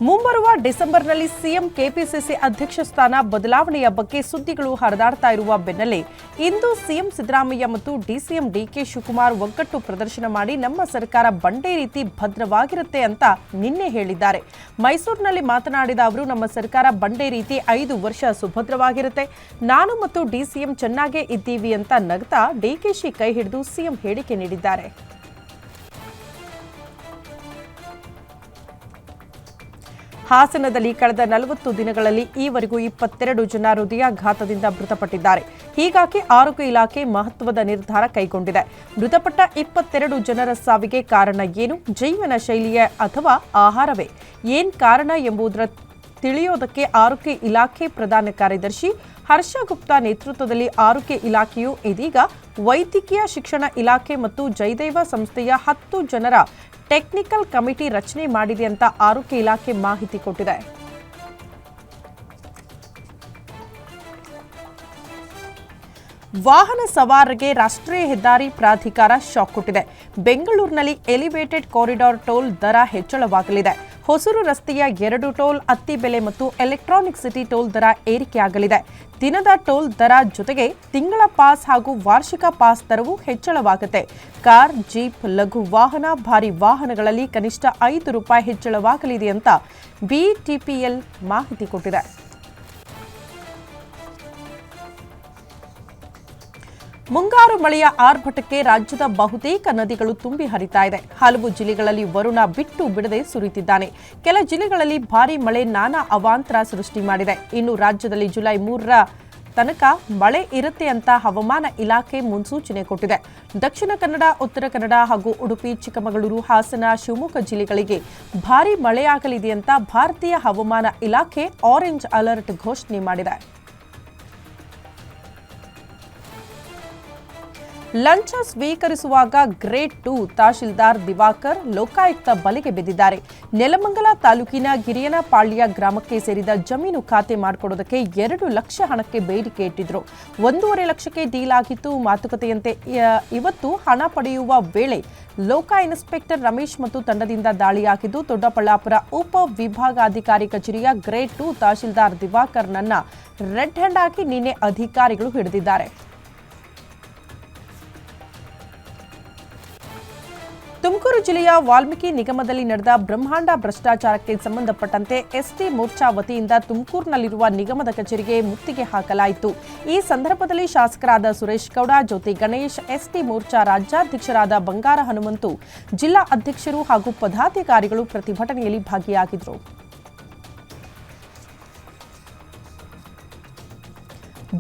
ಮುಂಬರುವ ಡಿಸೆಂಬರ್ನಲ್ಲಿ CM KPCC ಅಧ್ಯಕ್ಷ ಸ್ಥಾನ ಬದಲಾವಣೆಯ ಬಗ್ಗೆ ಸುದ್ದಿಗಳು ಹರಿದಾಡ್ತಾ ಇರುವ ಬೆನ್ನಲ್ಲೇ ಇಂದು ಸಿಎಂ ಸಿದ್ದರಾಮಯ್ಯ ಮತ್ತು ಡಿಸಿಎಂ ಡಿಕೆ ಶಿವಕುಮಾರ್ ಒಗ್ಗಟ್ಟು ಪ್ರದರ್ಶನ ಮಾಡಿ ನಮ್ಮ ಸರ್ಕಾರ ಬಂಡೆ ರೀತಿ ಭದ್ರವಾಗಿರುತ್ತೆ ಅಂತ ನಿನ್ನೆ ಹೇಳಿದ್ದಾರೆ. ಮೈಸೂರಿನಲ್ಲಿ ಮಾತನಾಡಿದ ಅವರು, ನಮ್ಮ ಸರ್ಕಾರ ಬಂಡೆ ರೀತಿ 5 ವರ್ಷ ಸುಭದ್ರವಾಗಿರುತ್ತೆ, ನಾನು ಮತ್ತು ಡಿಸಿಎಂ ಚೆನ್ನಾಗೇ ಇದ್ದೀವಿ ಅಂತ ನಗ್ತಾ ಡಿಕೆಶಿ ಕೈ ಹಿಡಿದು ಸಿಎಂ ಹೇಳಿಕೆ ನೀಡಿದ್ದಾರೆ. ಹಾಸನದಲ್ಲಿ ಕಳೆದ 40 ದಿನಗಳಲ್ಲಿ ಈವರೆಗೂ 22 ಜನ ಹೃದಯಾಘಾತದಿಂದ ಮೃತಪಟ್ಟಿದ್ದಾರೆ. ಹೀಗಾಗಿ ಆರೋಗ್ಯ ಇಲಾಖೆ ಮಹತ್ವದ ನಿರ್ಧಾರ ಕೈಗೊಂಡಿದೆ. ಮೃತಪಟ್ಟ 22 ಜನರ ಸಾವಿಗೆ ಕಾರಣ ಏನು? ಜೀವನ ಶೈಲಿಯೇ ಅಥವಾ ಆಹಾರವೇ? ಏನ್ ಕಾರಣ ಎಂಬುದರ ತಿಳಿಯೋದಕ್ಕೆ ಆರೋಗ್ಯ ಇಲಾಖೆ ಪ್ರಧಾನ ಕಾರ್ಯದರ್ಶಿ ಹರ್ಷ ಗುಪ್ತಾ ನೇತೃತ್ವದಲ್ಲಿ ಆರೋಗ್ಯ ಇಲಾಖೆಯು ಇದೀಗ ವೈದ್ಯಕೀಯ ಶಿಕ್ಷಣ ಇಲಾಖೆ ಮತ್ತು ಜಯದೇವ ಸಂಸ್ಥೆಯ 10 ಜನರ ಟೆಕ್ನಿಕಲ್ ಕಮಿಟಿ ರಚನೆ ಮಾಡಿದೆ ಅಂತ ಆರೋಗ್ಯ ಇಲಾಖೆ ಮಾಹಿತಿ ಕೊಟ್ಟಿದೆ. ವಾಹನ ಸವಾರರಿಗೆ ರಾಷ್ಟ್ರೀಯ ಹೆದ್ದಾರಿ ಪ್ರಾಧಿಕಾರ ಶಾಕ್ ಕೊಟ್ಟಿದೆ. ಬೆಂಗಳೂರಿನಲ್ಲಿ ಎಲಿವೇಟೆಡ್ ಕಾರಿಡಾರ್ ಟೋಲ್ ದರ ಹೆಚ್ಚಳವಾಗಲಿದೆ. ಹೊಸೂರು ರಸ್ತೆಯ 2 ಟೋಲ್, ಅತ್ತಿಬೆಲೆ ಮತ್ತು ಎಲೆಕ್ಟ್ರಾನಿಕ್ ಸಿಟಿ ಟೋಲ್ ದರ ಏರಿಕೆಯಾಗಲಿದೆ. ದಿನದ ಟೋಲ್ ದರ ಜೊತೆಗೆ ತಿಂಗಳ ಪಾಸ್ ಹಾಗೂ ವಾರ್ಷಿಕ ಪಾಸ್ ದರವೂ ಹೆಚ್ಚಳವಾಗುತ್ತೆ. ಕಾರ್, ಜೀಪ್, ಲಘು ವಾಹನ, ಭಾರಿ ವಾಹನಗಳಲ್ಲಿ ಕನಿಷ್ಠ ₹5 ಹೆಚ್ಚಳವಾಗಲಿದೆ ಅಂತ ಬಿಟಿಪಿಎಲ್ ಮಾಹಿತಿ ಕೊಟ್ಟಿದೆ. ಮುಂಗಾರು ಮಳೆಯ ಆರ್ಭಟಕ್ಕೆ ರಾಜ್ಯದ ಬಹುತೇಕ ನದಿಗಳು ತುಂಬಿ ಹರಿತಾ ಇದೆ. ಹಲವು ಜಿಲ್ಲೆಗಳಲ್ಲಿ ವರುಣ ಬಿಟ್ಟು ಬಿಡದೆ ಸುರಿಯುತ್ತಿದ್ದಾನೆ. ಕೆಲ ಜಿಲ್ಲೆಗಳಲ್ಲಿ ಭಾರೀ ಮಳೆ ನಾನಾ ಅವಾಂತರ ಸೃಷ್ಟಿ ಮಾಡಿದೆ. ಇನ್ನು ರಾಜ್ಯದಲ್ಲಿ ಜುಲೈ 3ರ ತನಕ ಮಳೆ ಇರುತ್ತೆ ಅಂತ ಹವಾಮಾನ ಇಲಾಖೆ ಮುನ್ಸೂಚನೆ ಕೊಟ್ಟಿದೆ. ದಕ್ಷಿಣ ಕನ್ನಡ, ಉತ್ತರ ಕನ್ನಡ ಹಾಗೂ ಉಡುಪಿ, ಚಿಕ್ಕಮಗಳೂರು, ಹಾಸನ, ಶಿವಮೊಗ್ಗ ಜಿಲ್ಲೆಗಳಿಗೆ ಭಾರೀ ಮಳೆಯಾಗಲಿದೆ ಅಂತ ಭಾರತೀಯ ಹವಾಮಾನ ಇಲಾಖೆ ಆರೆಂಜ್ ಅಲರ್ಟ್ ಘೋಷಣೆ ಮಾಡಿದೆ. ಲಂಚ ಸ್ವೀಕರಿಸುವಾಗ ಗ್ರೇಡ್ 2 ತಹಶೀಲ್ದಾರ್ ದಿವಾಕರ್ ಲೋಕಾಯುಕ್ತ ಬಲೆಗೆ ಬಿದ್ದಿದ್ದಾರೆ. ನೆಲಮಂಗಲ ತಾಲೂಕಿನ ಗಿರಿಯನಪಾಳ್ಯ ಗ್ರಾಮಕ್ಕೆ ಸೇರಿದ ಜಮೀನು ಖಾತೆ ಮಾಡಿಕೊಡೋದಕ್ಕೆ 2 ಲಕ್ಷ ಹಣಕ್ಕೆ ಬೇಡಿಕೆ ಇಟ್ಟಿದ್ರು. 1.5 ಲಕ್ಷಕ್ಕೆ ಡೀಲ್ ಆಗಿತ್ತು. ಮಾತುಕತೆಯಂತೆ ಇವತ್ತು ಹಣ ಪಡೆಯುವ ವೇಳೆ ಲೋಕ ಇನ್ಸ್ಪೆಕ್ಟರ್ ರಮೇಶ್ ಮತ್ತು ತಂಡದಿಂದ ದಾಳಿಯಾಗಿದ್ದು, ದೊಡ್ಡಬಳ್ಳಾಪುರ ಉಪ ವಿಭಾಗಾಧಿಕಾರಿ ಕಚೇರಿಯ ಗ್ರೇಡ್ 2 ತಹಶೀಲ್ದಾರ್ ದಿವಾಕರ್ನನ್ನ ರೆಡ್ ಹ್ಯಾಂಡ್ ಆಗಿ ನಿನ್ನೆ ಅಧಿಕಾರಿಗಳು ಹಿಡಿದಿದ್ದಾರೆ. ತುಮಕೂರು ಜಿಲ್ಲೆಯ ವಾಲ್ಮೀಕಿ ನಿಗಮದಲ್ಲಿ ನಡೆದ ಬ್ರಹ್ಮಾಂಡ ಭ್ರಷ್ಟಾಚಾರಕ್ಕೆ ಸಂಬಂಧಪಟ್ಟಂತೆ ಎಸ್ಟಿ ಮೋರ್ಚಾ ವತಿಯಿಂದ ತುಮಕೂರಿನಲ್ಲಿರುವ ನಿಗಮದ ಕಚೇರಿಗೆ ಮುತ್ತಿಗೆ ಹಾಕಲಾಯಿತು. ಈ ಸಂದರ್ಭದಲ್ಲಿ ಶಾಸಕರಾದ ಸುರೇಶ್ ಗೌಡ, ಜ್ಯೋತಿ ಗಣೇಶ್, ಎಸ್ಟಿ ಮೋರ್ಚಾ ರಾಜ್ಯಾಧ್ಯಕ್ಷರಾದ ಬಂಗಾರ ಹನುಮಂತು, ಜಿಲ್ಲಾ ಅಧ್ಯಕ್ಷರು ಹಾಗೂ ಪದಾಧಿಕಾರಿಗಳು ಪ್ರತಿಭಟನೆಯಲ್ಲಿ ಭಾಗಿಯಾಗಿದ್ದರು.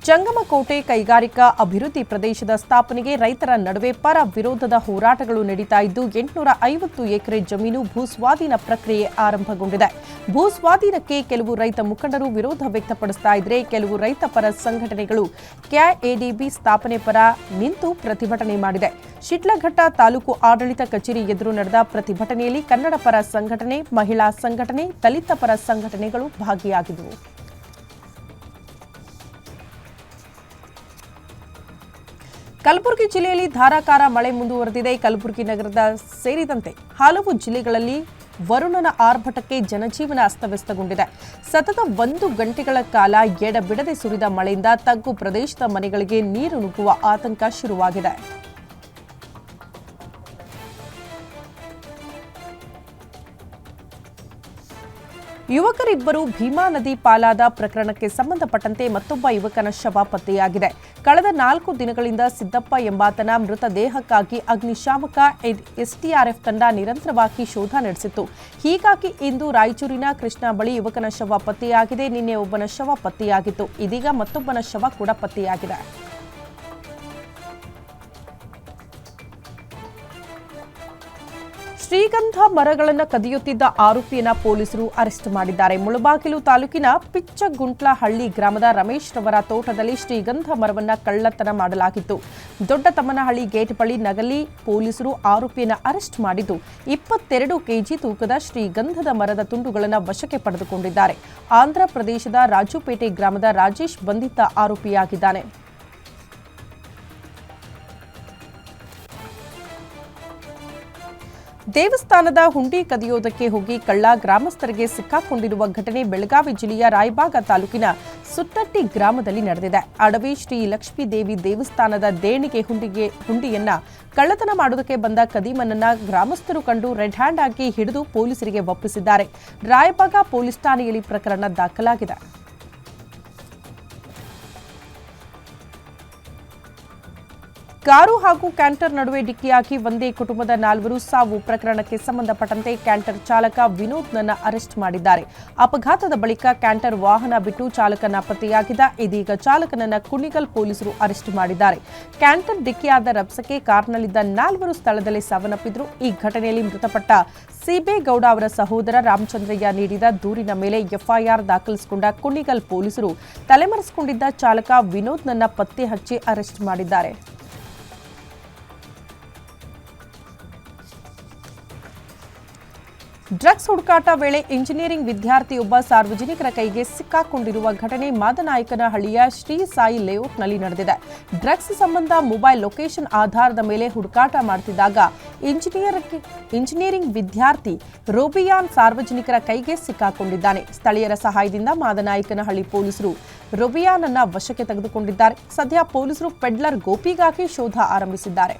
ಜಂಗಮಕೋಟೆ ಕೈಗಾರಿಕಾ ಅಭಿವೃದ್ಧಿ ಪ್ರದೇಶದ ಸ್ಥಾಪನೆಗೆ ರೈತರ ನಡುವೆ ಪರ ವಿರೋಧದ ಹೋರಾಟಗಳು ನಡೀತಾ ಇದ್ದು, 850 ಎಕರೆ ಜಮೀನು ಭೂಸ್ವಾಧೀನ ಪ್ರಕ್ರಿಯೆ ಆರಂಭಗೊಂಡಿದೆ. ಭೂಸ್ವಾಧೀನಕ್ಕೆ ಕೆಲವು ರೈತ ಮುಖಂಡರು ವಿರೋಧ ವ್ಯಕ್ತಪಡಿಸ್ತಾ ಇದ್ರೆ, ಕೆಲವು ರೈತ ಪರ ಸಂಘಟನೆಗಳು ಕೆಎಡಿಬಿ ಸ್ಥಾಪನೆ ಪರ ನಿಂತು ಪ್ರತಿಭಟನೆ ಮಾಡಿದೆ. ಶಿಡ್ಲಘಟ್ಟ ತಾಲೂಕು ಆಡಳಿತ ಕಚೇರಿ ಎದುರು ನಡೆದ ಪ್ರತಿಭಟನೆಯಲ್ಲಿ ಕನ್ನಡ ಪರ ಸಂಘಟನೆ, ಮಹಿಳಾ ಸಂಘಟನೆ, ದಲಿತ ಪರ ಸಂಘಟನೆಗಳು ಭಾಗಿಯಾಗಿದ್ದವು. ಕಲಬುರಗಿ ಜಿಲ್ಲೆಯಲ್ಲಿ ಧಾರಾಕಾರ ಮಳೆ ಮುಂದುವರೆದಿದೆ. ಕಲಬುರಗಿ ನಗರದ ಸೇರಿದಂತೆ ಹಲವು ಜಿಲ್ಲೆಗಳಲ್ಲಿ ವರುಣನ ಆರ್ಭಟಕ್ಕೆ ಜನಜೀವನ ಅಸ್ತವ್ಯಸ್ತಗೊಂಡಿದೆ. ಸತತ 1 ಗಂಟೆಗಳ ಕಾಲ ಎಡಬಿಡದೆ ಸುರಿದ ಮಳೆಯಿಂದ ತಗ್ಗು ಪ್ರದೇಶದ ಮನೆಗಳಿಗೆ ನೀರು ನುಗ್ಗುವ ಆತಂಕ ಶುರುವಾಗಿದೆ. ಯುವಕರಿಬ್ಬರು ಭೀಮಾ ನದಿ ಪಾಲಾದ ಪ್ರಕರಣಕ್ಕೆ ಸಂಬಂಧಪಟ್ಟಂತೆ ಮತ್ತೊಬ್ಬ ಯುವಕನ ಶವ ಪತ್ತೆಯಾಗಿದೆ. ಕಳೆದ 4 ದಿನಗಳಿಂದ ಸಿದ್ದಪ್ಪ ಎಂಬಾತನ ಮೃತದೇಹಕ್ಕಾಗಿ ಅಗ್ನಿಶಾಮಕ ಎಸ್ಡಿಆರ್ಎಫ್ ತಂಡ ನಿರಂತರವಾಗಿ ಶೋಧ ನಡೆಸಿತ್ತು. ಹೀಗಾಗಿ ಇಂದು ರಾಯಚೂರಿನ ಕೃಷ್ಣಾ ಬಳಿ ಯುವಕನ ಶವ ಪತ್ತೆಯಾಗಿದೆ. ನಿನ್ನೆ ಒಬ್ಬನ ಶವ ಪತ್ತೆಯಾಗಿತ್ತು. ಇದೀಗ ಮತ್ತೊಬ್ಬನ ಶವ ಕೂಡ ಪತ್ತೆಯಾಗಿದೆ. ಶ್ರೀಗಂಧ ಮರಗಳನ್ನು ಕದಿಯುತ್ತಿದ್ದ ಆರೋಪಿಯನ್ನ ಪೊಲೀಸರು ಅರೆಸ್ಟ್ ಮಾಡಿದ್ದಾರೆ. ಮುಳಬಾಗಿಲು ತಾಲೂಕಿನ ಪಿಚ್ಚಗುಂಟ್ಲಹಳ್ಳಿ ಗ್ರಾಮದ ರಮೇಶ್ ರವರ ತೋಟದಲ್ಲಿ ಶ್ರೀಗಂಧ ಮರವನ್ನ ಕಳ್ಳತನ ಮಾಡಲಾಗಿತ್ತು. ದೊಡ್ಡತಮ್ಮನಹಳ್ಳಿ ಗೇಟ್ ಬಳಿ ನಗಲಿ ಪೊಲೀಸರು ಆರೋಪಿಯನ್ನ ಅರೆಸ್ಟ್ ಮಾಡಿದ್ದು 22 ಕೆಜಿ ತೂಕದ ಶ್ರೀಗಂಧದ ಮರದ ತುಂಡುಗಳನ್ನು ವಶಕ್ಕೆ ಪಡೆದುಕೊಂಡಿದ್ದಾರೆ. ಆಂಧ್ರ ಪ್ರದೇಶದ ರಾಜುಪೇಟೆ ಗ್ರಾಮದ ರಾಜೇಶ್ ಬಂಧಿತ ಆರೋಪಿಯಾಗಿದ್ದಾನೆ. ದೇವಸ್ಥಾನದ ಹುಂಡಿ ಕದಿಯೋದಕ್ಕೆ ಹೋಗಿ ಕಳ್ಳ ಗ್ರಾಮಸ್ಥರಿಗೆ ಸಿಕ್ಕಾಕೊಂಡಿರುವ ಘಟನೆ ಬೆಳಗಾವಿ ಜಿಲ್ಲೆಯ ರಾಯಬಾಗ ತಾಲೂಕಿನ ಸುತ್ತಟ್ಟಿ ಗ್ರಾಮದಲ್ಲಿ ನಡೆದಿದೆ. ಅಡವಿ ಶ್ರೀ ಲಕ್ಷ್ಮೀದೇವಿ ದೇವಸ್ಥಾನದ ದೇಣಿಗೆ ಹುಂಡಿಯನ್ನ ಕಳ್ಳತನ ಮಾಡುವುದಕ್ಕೆ ಬಂದ ಕದೀಮನನ್ನ ಗ್ರಾಮಸ್ಥರು ಕಂಡು ರೆಡ್ ಹ್ಯಾಂಡ್ ಆಗಿ ಹಿಡಿದು ಪೊಲೀಸರಿಗೆ ಒಪ್ಪಿಸಿದ್ದಾರೆ. ರಾಯಬಾಗ ಪೊಲೀಸ್ ಠಾಣೆಯಲ್ಲಿ ಪ್ರಕರಣ ದಾಖಲಾಗಿದೆ. ಕಾರು ಹಾಗೂ ಕ್ಯಾಂಟರ್ ನಡುವೆ ಡಿಕ್ಕಿಯಾಗಿ ಒಂದೇ ಕುಟುಂಬದ 4 ಸಾವು ಪ್ರಕರಣಕ್ಕೆ ಸಂಬಂಧಪಟ್ಟಂತೆ ಕ್ಯಾಂಟರ್ ಚಾಲಕ ವಿನೋದ್ನನ್ನ ಅರೆಸ್ಟ್ ಮಾಡಿದ್ದಾರೆ. ಅಪಘಾತದ ಬಳಿಕ ಕ್ಯಾಂಟರ್ ವಾಹನ ಬಿಟ್ಟು ಚಾಲಕ ನಾಪತ್ತೆಯಾಗಿದ್ದ. ಇದೀಗ ಚಾಲಕನನ್ನ ಕುಣಿಗಲ್ ಪೊಲೀಸರು ಅರೆಸ್ಟ್ ಮಾಡಿದ್ದಾರೆ. ಕ್ಯಾಂಟರ್ ಡಿಕ್ಕಿಯಾದ ರಭಸಕ್ಕೆ ಕಾರ್ನಲ್ಲಿದ್ದ 4 ಸ್ಥಳದಲ್ಲೇ ಸಾವನ್ನಪ್ಪಿದ್ರು. ಈ ಘಟನೆಯಲ್ಲಿ ಮೃತಪಟ್ಟ ಸಿಬೇಗೌಡ ಅವರ ಸಹೋದರ ರಾಮಚಂದ್ರಯ್ಯ ನೀಡಿದ ದೂರಿನ ಮೇಲೆ ಎಫ್ಐಆರ್ ದಾಖಲಿಸಿಕೊಂಡ ಕುಣಿಗಲ್ ಪೊಲೀಸರು ತಲೆಮರೆಸಿಕೊಂಡಿದ್ದ ಚಾಲಕ ವಿನೋದ್ನನ್ನ ಪತ್ತೆ ಹಚ್ಚಿ ಅರೆಸ್ಟ್ ಮಾಡಿದ್ದಾರೆ. ಡ್ರಗ್ಸ್ ಹುಡುಕಾಟ ವೇಳೆ ಇಂಜಿನಿಯರಿಂಗ್ ವಿದ್ಯಾರ್ಥಿಯೊಬ್ಬ ಸಾರ್ವಜನಿಕರ ಕೈಗೆ ಸಿಕ್ಕಾಕೊಂಡಿರುವ ಘಟನೆ ಮಾದನಾಯಕನಹಳ್ಳಿಯ ಶ್ರೀ ಸಾಯಿ ಲೇಔಟ್ನಲ್ಲಿ ನಡೆದಿದೆ. ಡ್ರಗ್ಸ್ ಸಂಬಂಧ ಮೊಬೈಲ್ ಲೊಕೇಶನ್ ಆಧಾರದ ಮೇಲೆ ಹುಡುಕಾಟ ಮಾಡುತ್ತಿದ್ದಾಗ ಇಂಜಿನಿಯರಿಂಗ್ ವಿದ್ಯಾರ್ಥಿ ರೋಬಿಯಾನ್ ಸಾರ್ವಜನಿಕರ ಕೈಗೆ ಸಿಕ್ಕಾಕೊಂಡಿದ್ದಾನೆ. ಸ್ಥಳೀಯರ ಸಹಾಯದಿಂದ ಮಾದನಾಯಕನಹಳ್ಳಿ ಪೊಲೀಸರು ರೋಬಿಯಾನ್ ಅನ್ನ ವಶಕ್ಕೆ ತೆಗೆದುಕೊಂಡಿದ್ದಾರೆ. ಸದ್ಯ ಪೊಲೀಸರು ಪೆಡ್ಲರ್ ಗೋಪಿಗಾಗಿ ಶೋಧ ಆರಂಭಿಸಿದ್ದಾರೆ.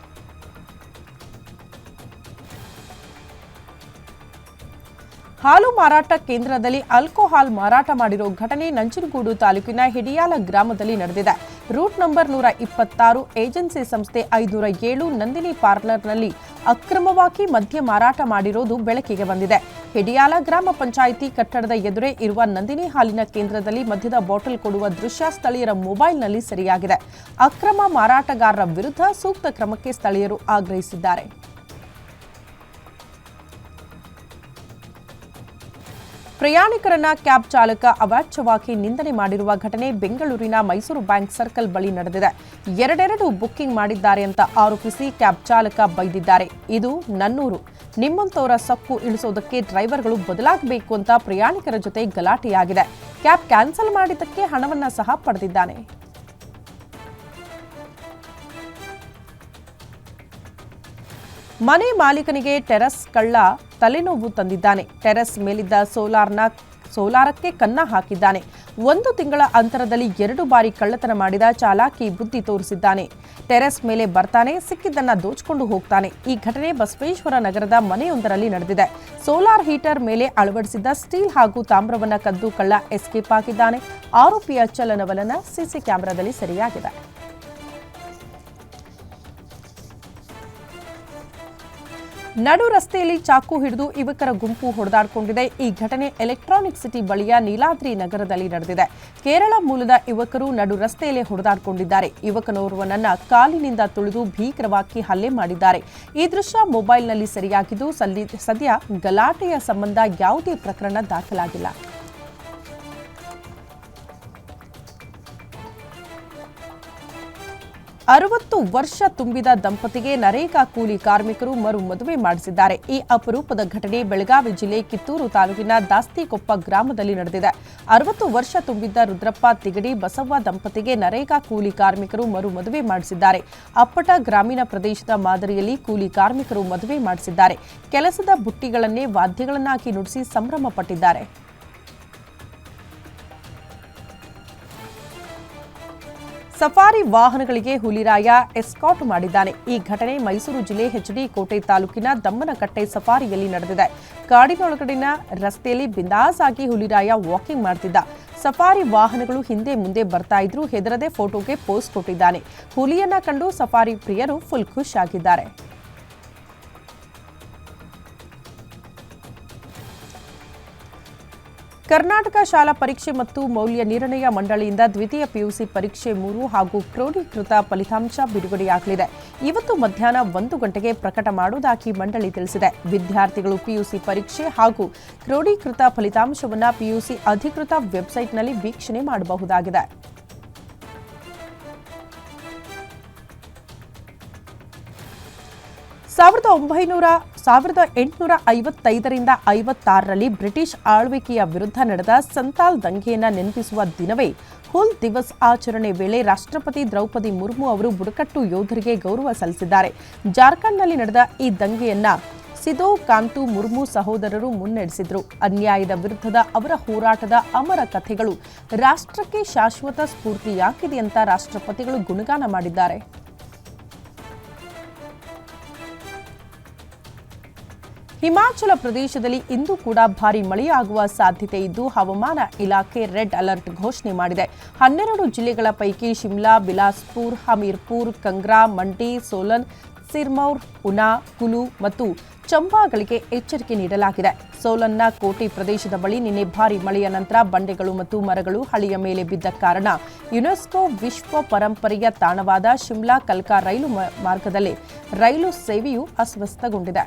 ಹಾಲು ಮಾರಾಟ ಕೇಂದ್ರದಲ್ಲಿ ಆಲ್ಕೋಹಾಲ್ ಮಾರಾಟ ಮಾಡಿರೋ ಘಟನೆ ನಂಜನಗೂಡು ತಾಲೂಕಿನ ಹಿಡಿಯಾಲ ಗ್ರಾಮದಲ್ಲಿ ನಡೆದಿದೆ. ರೂಟ್ ನಂಬರ್ 126 ಏಜೆನ್ಸಿ ಸಂಸ್ಥೆ 507 ನಂದಿನಿ ಪಾರ್ಲರ್ನಲ್ಲಿ ಅಕ್ರಮವಾಗಿ ಮದ್ಯ ಮಾರಾಟ ಮಾಡಿರೋದು ಬೆಳಕಿಗೆ ಬಂದಿದೆ. ಹಿಡಿಯಾಲ ಗ್ರಾಮ ಪಂಚಾಯಿತಿ ಕಟ್ಟಡದ ಎದುರೇ ಇರುವ ನಂದಿನಿ ಹಾಲಿನ ಕೇಂದ್ರದಲ್ಲಿ ಮದ್ಯದ ಬಾಟಲ್ ಕೊಡುವ ದೃಶ್ಯ ಸ್ಥಳೀಯರ ಮೊಬೈಲ್ನಲ್ಲಿ ಸೆರೆಯಾಗಿದೆ. ಅಕ್ರಮ ಮಾರಾಟಗಾರರ ವಿರುದ್ಧ ಸೂಕ್ತ ಕ್ರಮಕ್ಕೆ ಸ್ಥಳೀಯರು ಆಗ್ರಹಿಸಿದ್ದಾರೆ. ಪ್ರಯಾಣಿಕರನ್ನ ಕ್ಯಾಬ್ ಚಾಲಕ ಅವಾಚ್ಯವಾಗಿ ನಿಂದನೆ ಮಾಡಿರುವ ಘಟನೆ ಬೆಂಗಳೂರಿನ ಮೈಸೂರು ಬ್ಯಾಂಕ್ ಸರ್ಕಲ್ ಬಳಿ ನಡೆದಿದೆ. ಎರಡೆರಡು ಬುಕ್ಕಿಂಗ್ ಮಾಡಿದ್ದಾರೆ ಅಂತ ಆರೋಪಿಸಿ ಕ್ಯಾಬ್ ಚಾಲಕ ಬೈದಿದ್ದಾರೆ. ಇದು ನನ್ನೂರು, ನಿಮ್ಮಂತವರ ಸಕ್ಕು ಇಳಿಸೋದಕ್ಕೆ ಡ್ರೈವರ್ಗಳು ಬದಲಾಗಬೇಕು ಅಂತ ಪ್ರಯಾಣಿಕರ ಜೊತೆ ಗಲಾಟೆಯಾಗಿದೆ. ಕ್ಯಾಬ್ ಕ್ಯಾನ್ಸಲ್ ಮಾಡಿದ್ದಕ್ಕೆ ಹಣವನ್ನ ಸಹ ಪಡೆದಿದ್ದಾನೆ. ಮನೆ ಮಾಲೀಕನಿಗೆ ಟೆರಸ್ ಕಳ್ಳ ತಲೆನೋವು ತಂದಿದ್ದಾನೆ. ಟೆರಸ್ ಮೇಲಿದ್ದ ಸೋಲಾರಕ್ಕೆ ಕನ್ನ ಹಾಕಿದ್ದಾನೆ. 1 ತಿಂಗಳ ಅಂತರದಲ್ಲಿ 2 ಬಾರಿ ಕಳ್ಳತನ ಮಾಡಿದ ಚಾಲಾಕಿ ಬುದ್ಧಿ ತೋರಿಸಿದ್ದಾನೆ. ಟೆರಸ್ ಮೇಲೆ ಬರ್ತಾನೆ, ಸಿಕ್ಕಿದ್ದನ್ನ ದೋಚಿಕೊಂಡು ಹೋಗ್ತಾನೆ. ಈ ಘಟನೆ ಬಸವೇಶ್ವರ ನಗರದ ಮನೆಯೊಂದರಲ್ಲಿ ನಡೆದಿದೆ. ಸೋಲಾರ್ ಹೀಟರ್ ಮೇಲೆ ಅಳವಡಿಸಿದ್ದ ಸ್ಟೀಲ್ ಹಾಗೂ ತಾಮ್ರವನ್ನ ಕದ್ದು ಕಳ್ಳ ಎಸ್ಕೇಪ್ ಆಗಿದ್ದಾನೆ. ಆರೋಪಿಯ ಚಲನವಲನ ಸಿಸಿ ಕ್ಯಾಮೆರಾದಲ್ಲಿ ಸೆರೆಯಾಗಿದೆ. ನಡು ರಸ್ತೆಯಲ್ಲಿ ಚಾಕು ಹಿಡಿದು ಯುವಕರ ಗುಂಪು ಹೊಡೆದಾಡಿಕೊಂಡಿದೆ. ಈ ಘಟನೆ ಎಲೆಕ್ಟ್ರಾನಿಕ್ ಸಿಟಿ ಬಳಿಯ ನೀಲಾದ್ರಿ ನಗರದಲ್ಲಿ ನಡೆದಿದೆ. ಕೇರಳ ಮೂಲದ ಯುವಕರು ನಡು ರಸ್ತೆಯಲ್ಲಿ ಹೊಡೆದಾಡಿಕೊಂಡಿದ್ದಾರೆ. ಯುವಕನೋರ್ವನನ್ನ ಕಾಲಿನಿಂದ ತುಳಿದು ಭೀಕರವಾಗಿ ಹಲ್ಲೆ ಮಾಡಿದ್ದಾರೆ. ಈ ದೃಶ್ಯ ಮೊಬೈಲ್ನಲ್ಲಿ ಸೆರೆಯಾಗಿದ್ದು ಸದ್ಯ ಗಲಾಟೆಯ ಸಂಬಂಧ ಯಾವುದೇ ಪ್ರಕರಣ ದಾಖಲಾಗಿಲ್ಲ. ಅರವತ್ತು ವರ್ಷ ತುಂಬಿದ ದಂಪತಿಗೆ ನರೇಗಾ ಕೂಲಿ ಕಾರ್ಮಿಕರು ಮರು ಮದುವೆ ಮಾಡಿಸಿದ್ದಾರೆ. ಈ ಅಪರೂಪದ ಘಟನೆ ಬೆಳಗಾವಿ ಜಿಲ್ಲೆ ಕಿತ್ತೂರು ತಾಲೂಕಿನ ದಾಸ್ತಿಕೊಪ್ಪ ಗ್ರಾಮದಲ್ಲಿ ನಡೆದಿದೆ. 60 ವರ್ಷ ತುಂಬಿದ್ದ ರುದ್ರಪ್ಪ ತಿಗಡಿ ಬಸವ್ವ ದಂಪತಿಗೆ ನರೇಗಾ ಕೂಲಿ ಕಾರ್ಮಿಕರು ಮರು ಮದುವೆ ಮಾಡಿಸಿದ್ದಾರೆ. ಅಪ್ಪಟ ಗ್ರಾಮೀಣ ಪ್ರದೇಶದ ಮಾದರಿಯಲ್ಲಿ ಕೂಲಿ ಕಾರ್ಮಿಕರು ಮದುವೆ ಮಾಡಿಸಿದ್ದಾರೆ. ಕೆಲಸದ ಬುಟ್ಟಿಗಳನ್ನೇ ವಾದ್ಯಗಳನ್ನಾಗಿ ನುಡಿಸಿ ಸಂಭ್ರಮ ಪಟ್ಟಿದ್ದಾರೆ. ಸಫಾರಿ ವಾಹನಗಳಿಗೆ ಹುಲಿರಾಯ ಎಸ್ಕಾಟ್ ಮಾಡಿದ್ದಾನೆ. ಈ ಘಟನೆ ಮೈಸೂರು ಜಿಲ್ಲೆ ಎಚ್ಡಿ ಕೋಟೆ ತಾಲೂಕಿನ ದಮ್ಮನಕಟ್ಟೆ ಸಫಾರಿಯಲ್ಲಿ ನಡೆದಿದೆ. ಕಾಡಿನೊಳಗಡಿನ ರಸ್ತೆಯಲ್ಲಿ ಬಿಂದಾಸ್ ಆಗಿ ಹುಲಿರಾಯ ವಾಕಿಂಗ್ ಮಾಡ್ತಿದ್ದ. ಸಫಾರಿ ವಾಹನಗಳು ಹಿಂದೆ ಮುಂದೆ ಬರ್ತಾ ಇದ್ರು. ಹೆದರದೆ ಫೋಟೋಗೆ ಪೋಸ್ ಕೊಟ್ಟಿದ್ದಾನೆ. ಹುಲಿಯನ್ನ ಕಂಡು ಸಫಾರಿ ಪ್ರಿಯರು ಫುಲ್ ಖುಷ್ ಆಗಿದ್ದಾರೆ. ಕರ್ನಾಟಕ ಶಾಲಾ ಪರೀಕ್ಷೆ ಮತ್ತು ಮೌಲ್ಯ ನಿರ್ಣಯ ಮಂಡಳಿಯಿಂದ ದ್ವಿತೀಯ ಪಿಯುಸಿ ಪರೀಕ್ಷೆ 3 ಹಾಗೂ ಕ್ರೋಢೀಕೃತ ಫಲಿತಾಂಶ ಬಿಡುಗಡೆಯಾಗಲಿದೆ. ಇವತ್ತು ಮಧ್ಯಾಹ್ನ 1 ಗಂಟೆಗೆ ಪ್ರಕಟ ಮಾಡುವುದಾಗಿ ಮಂಡಳಿ ತಿಳಿಸಿದೆ. ವಿದ್ಯಾರ್ಥಿಗಳು ಪಿಯುಸಿ ಪರೀಕ್ಷೆ ಹಾಗೂ ಕ್ರೋಢೀಕೃತ ಫಲಿತಾಂಶವನ್ನು ಪಿಯುಸಿ ಅಧಿಕೃತ ವೆಬ್ಸೈಟ್ನಲ್ಲಿ ವೀಕ್ಷಣೆ ಮಾಡಬಹುದಾಗಿದೆ. 1855ರಿಂದ 56ರಲ್ಲಿ ಬ್ರಿಟಿಷ್ ಆಳ್ವಿಕೆಯ ವಿರುದ್ಧ ನಡೆದ ಸಂತಾಲ್ ದಂಗೆಯನ್ನು ನೆನಪಿಸುವ ದಿನವೇ ಹುಲ್ ದಿವಸ್ ಆಚರಣೆ ವೇಳೆ ರಾಷ್ಟ್ರಪತಿ ದ್ರೌಪದಿ ಮುರ್ಮು ಅವರು ಬುಡಕಟ್ಟು ಯೋಧರಿಗೆ ಗೌರವ ಸಲ್ಲಿಸಿದ್ದಾರೆ. ಜಾರ್ಖಂಡ್ನಲ್ಲಿ ನಡೆದ ಈ ದಂಗೆಯನ್ನ ಸಿಧೋ ಕಾಂತು ಮುರ್ಮು ಸಹೋದರರು ಮುನ್ನಡೆಸಿದ್ರು. ಅನ್ಯಾಯದ ವಿರುದ್ಧದ ಅವರ ಹೋರಾಟದ ಅಮರ ಕಥೆಗಳು ರಾಷ್ಟ್ರಕ್ಕೆ ಶಾಶ್ವತ ಸ್ಫೂರ್ತಿಯಾಗಿದೆ ಅಂತ ರಾಷ್ಟ್ರಪತಿಗಳು ಗುಣಗಾನ ಮಾಡಿದ್ದಾರೆ. ಹಿಮಾಚಲ ಪ್ರದೇಶದಲ್ಲಿ ಇಂದು ಕೂಡ ಭಾರೀ ಮಳೆಯಾಗುವ ಸಾಧ್ಯತೆ ಇದ್ದು ಹವಾಮಾನ ಇಲಾಖೆ ರೆಡ್ ಅಲರ್ಟ್ ಘೋಷಣೆ ಮಾಡಿದೆ. 12 ಜಿಲ್ಲೆಗಳ ಪೈಕಿ ಶಿಮ್ಲಾ, ಬಿಲಾಸ್ಪುರ್, ಹಮೀರ್ಪುರ್, ಕಂಗ್ರಾ, ಮಂಡಿ, ಸೋಲನ್, ಸಿರ್ಮೌರ್, ಉನಾ, ಕುಲು ಮತ್ತು ಚಂಬಾಗಳಿಗೆ ಎಚ್ಚರಿಕೆ ನೀಡಲಾಗಿದೆ. ಸೋಲನ್ನ ಕೋಟೆ ಪ್ರದೇಶದ ಬಳಿ ನಿನ್ನೆ ಭಾರೀ ಮಳೆಯ ನಂತರ ಬಂಡೆಗಳು ಮತ್ತು ಮರಗಳು ಹಳಿಯ ಮೇಲೆ ಬಿದ್ದ ಕಾರಣ ಯುನೆಸ್ಕೋ ವಿಶ್ವ ಪರಂಪರೆಯ ತಾಣವಾದ ಶಿಮ್ಲಾ ಕಲ್ಕಾ ರೈಲು ಮಾರ್ಗದಲ್ಲಿ ರೈಲು ಸೇವೆಯು ಅಸ್ವಸ್ಥಗೊಂಡಿದೆ.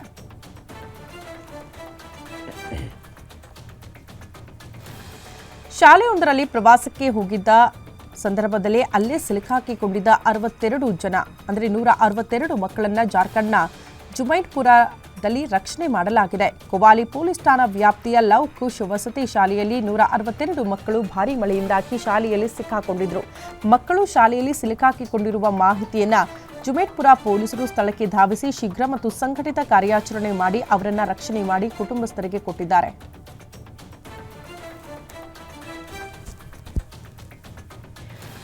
ಶಾಲೆಯೊಂದರಲ್ಲಿ ಪ್ರವಾಸಕ್ಕೆ ಹೋಗಿದ್ದ ಸಂದರ್ಭದಲ್ಲಿ ಅಲ್ಲೇ ಸಿಲುಕಾಕಿಕೊಂಡಿದ್ದ 62 ಜನ ಅಂದರೆ 162 ಮಕ್ಕಳನ್ನ ಜಾರ್ಖಂಡ್ನ ಜುಮೈಟ್ಪುರದಲ್ಲಿ ರಕ್ಷಣೆ ಮಾಡಲಾಗಿದೆ. ಕೊವಾಲಿ ಪೊಲೀಸ್ ಠಾಣಾ ವ್ಯಾಪ್ತಿಯ ಲವ್ ಕುಶ್ ವಸತಿ ಶಾಲೆಯಲ್ಲಿ 162 ಮಕ್ಕಳು ಭಾರೀ ಮಳೆಯಿಂದಾಗಿ ಶಾಲೆಯಲ್ಲಿ ಸಿಕ್ಕಾಕೊಂಡಿದ್ರು. ಮಕ್ಕಳು ಶಾಲೆಯಲ್ಲಿ ಸಿಲುಕಾಕಿಕೊಂಡಿರುವ ಮಾಹಿತಿಯನ್ನ ಜುಮೈಟ್ಪುರ ಪೊಲೀಸರು ಸ್ಥಳಕ್ಕೆ ಧಾವಿಸಿ ಶೀಘ್ರ ಮತ್ತು ಸಂಘಟಿತ ಕಾರ್ಯಾಚರಣೆ ಮಾಡಿ ಅವರನ್ನ ರಕ್ಷಣೆ ಮಾಡಿ ಕುಟುಂಬಸ್ಥರಿಗೆ ಕೊಟ್ಟಿದ್ದಾರೆ.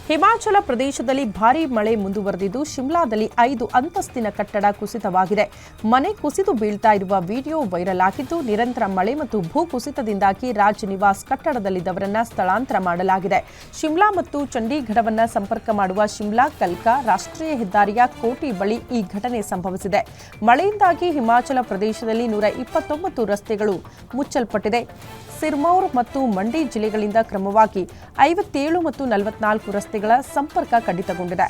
ಹಿಮಾಚಲ ಪ್ರದೇಶದಲ್ಲಿ ಭಾರೀ ಮಳೆ ಮುಂದುವರೆದಿದ್ದು ಶಿಮ್ಲಾದಲ್ಲಿ 5 ಅಂತಸ್ತಿನ ಕಟ್ಟಡ ಕುಸಿತವಾಗಿದೆ. ಮನೆ ಕುಸಿದು ಬೀಳ್ತಾ ಇರುವ ವಿಡಿಯೋ ವೈರಲ್ ಆಗಿದ್ದು ನಿರಂತರ ಮಳೆ ಮತ್ತು ಭೂಕುಸಿತದಿಂದಾಗಿ ರಾಜ್ ನಿವಾಸ್ ಕಟ್ಟಡದಲ್ಲಿದ್ದವರನ್ನ ಸ್ಥಳಾಂತರ ಮಾಡಲಾಗಿದೆ. ಶಿಮ್ಲಾ ಮತ್ತು ಚಂಡೀಗಢವನ್ನ ಸಂಪರ್ಕ ಮಾಡುವ ಶಿಮ್ಲಾ ಕಲ್ಕಾ ರಾಷ್ಟ್ರೀಯ ಹೆದ್ದಾರಿಯ ಕೋಟಿ ಬಳಿ ಈ ಘಟನೆ ಸಂಭವಿಸಿದೆ. ಮಳೆಯಿಂದಾಗಿ ಹಿಮಾಚಲ ಪ್ರದೇಶದಲ್ಲಿ 129 ರಸ್ತೆಗಳು ಮುಚ್ಚಲ್ಪಟ್ಟಿದೆ. ಸಿರ್ಮೌರ್ ಮತ್ತು ಮಂಡಿ ಜಿಲ್ಲೆಗಳಿಂದ ಕ್ರಮವಾಗಿ 57 ಮತ್ತು 44 ರಸ್ತೆಗಳ ಸಂಪರ್ಕ ಕಡಿತಗೊಂಡಿದೆ.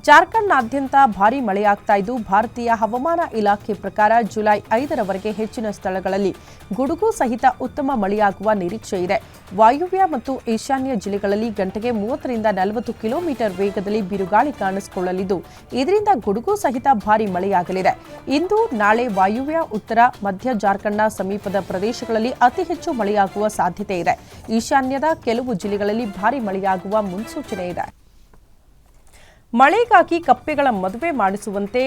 ಜಾರ್ಖಂಡ್ನಾದ್ಯಂತ ಭಾರೀ ಮಳೆಯಾಗ್ತಾ ಇದ್ದು ಭಾರತೀಯ ಹವಾಮಾನ ಇಲಾಖೆ ಪ್ರಕಾರ ಜುಲೈ 5ರವರೆಗೆ ಹೆಚ್ಚಿನ ಸ್ಥಳಗಳಲ್ಲಿ ಗುಡುಗು ಸಹಿತ ಉತ್ತಮ ಮಳೆಯಾಗುವ ನಿರೀಕ್ಷೆ ಇದೆ. ವಾಯುವ್ಯ ಮತ್ತು ಈಶಾನ್ಯ ಜಿಲ್ಲೆಗಳಲ್ಲಿ ಗಂಟೆಗೆ 30ರಿಂದ 40 ಕಿಲೋಮೀಟರ್ ವೇಗದಲ್ಲಿ ಬಿರುಗಾಳಿ ಕಾಣಿಸಿಕೊಳ್ಳಲಿದ್ದು ಇದರಿಂದ ಗುಡುಗು ಸಹಿತ ಭಾರೀ ಮಳೆಯಾಗಲಿದೆ. ಇಂದು ನಾಳೆ ವಾಯುವ್ಯ ಉತ್ತರ ಮಧ್ಯ ಜಾರ್ಖಂಡ್ನ ಸಮೀಪದ ಪ್ರದೇಶಗಳಲ್ಲಿ ಅತಿ ಹೆಚ್ಚು ಮಳೆಯಾಗುವ ಸಾಧ್ಯತೆ ಇದೆ. ಈಶಾನ್ಯದ ಕೆಲವು ಜಿಲ್ಲೆಗಳಲ್ಲಿ ಭಾರೀ ಮಳೆಯಾಗುವ ಮುನ್ಸೂಚನೆ ಇದೆ. ಮಳೆಗಾಗಿ ಕಪ್ಪೆಗಳ ಮದುವೆ ಮಾಡಿಸುವಂತೆ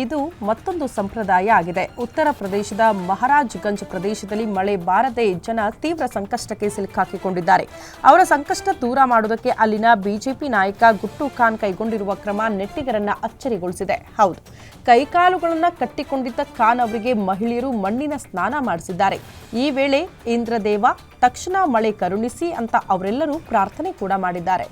ಇದು ಮತ್ತೊಂದು ಸಂಪ್ರದಾಯ ಆಗಿದೆ. ಉತ್ತರ ಪ್ರದೇಶದ ಮಹಾರಾಜ್ಗಂಜ್ ಪ್ರದೇಶದಲ್ಲಿ ಮಳೆ ಬಾರದೆ ಜನ ತೀವ್ರ ಸಂಕಷ್ಟಕ್ಕೆ ಸಿಲುಕಾಕಿಕೊಂಡಿದ್ದಾರೆ. ಅವರ ಸಂಕಷ್ಟ ದೂರ ಮಾಡುವುದಕ್ಕೆ ಅಲ್ಲಿನ ಬಿಜೆಪಿ ನಾಯಕ ಗುಟ್ಟು ಖಾನ್ ಕೈಗೊಂಡಿರುವ ಕ್ರಮ ನೆಟ್ಟಿಗರನ್ನ ಅಚ್ಚರಿಗೊಳಿಸಿದೆ. ಹೌದು, ಕೈಕಾಲುಗಳನ್ನು ಕಟ್ಟಿಕೊಂಡಿದ್ದ ಖಾನ್ ಅವರಿಗೆ ಮಹಿಳೆಯರು ಮಣ್ಣಿನ ಸ್ನಾನ ಮಾಡಿಸಿದ್ದಾರೆ. ಈ ವೇಳೆ ಇಂದ್ರದೇವ ತಕ್ಷಣ ಮಳೆ ಕರುಣಿಸಿ ಅಂತ ಅವರೆಲ್ಲರೂ ಪ್ರಾರ್ಥನೆ ಕೂಡ ಮಾಡಿದ್ದಾರೆ.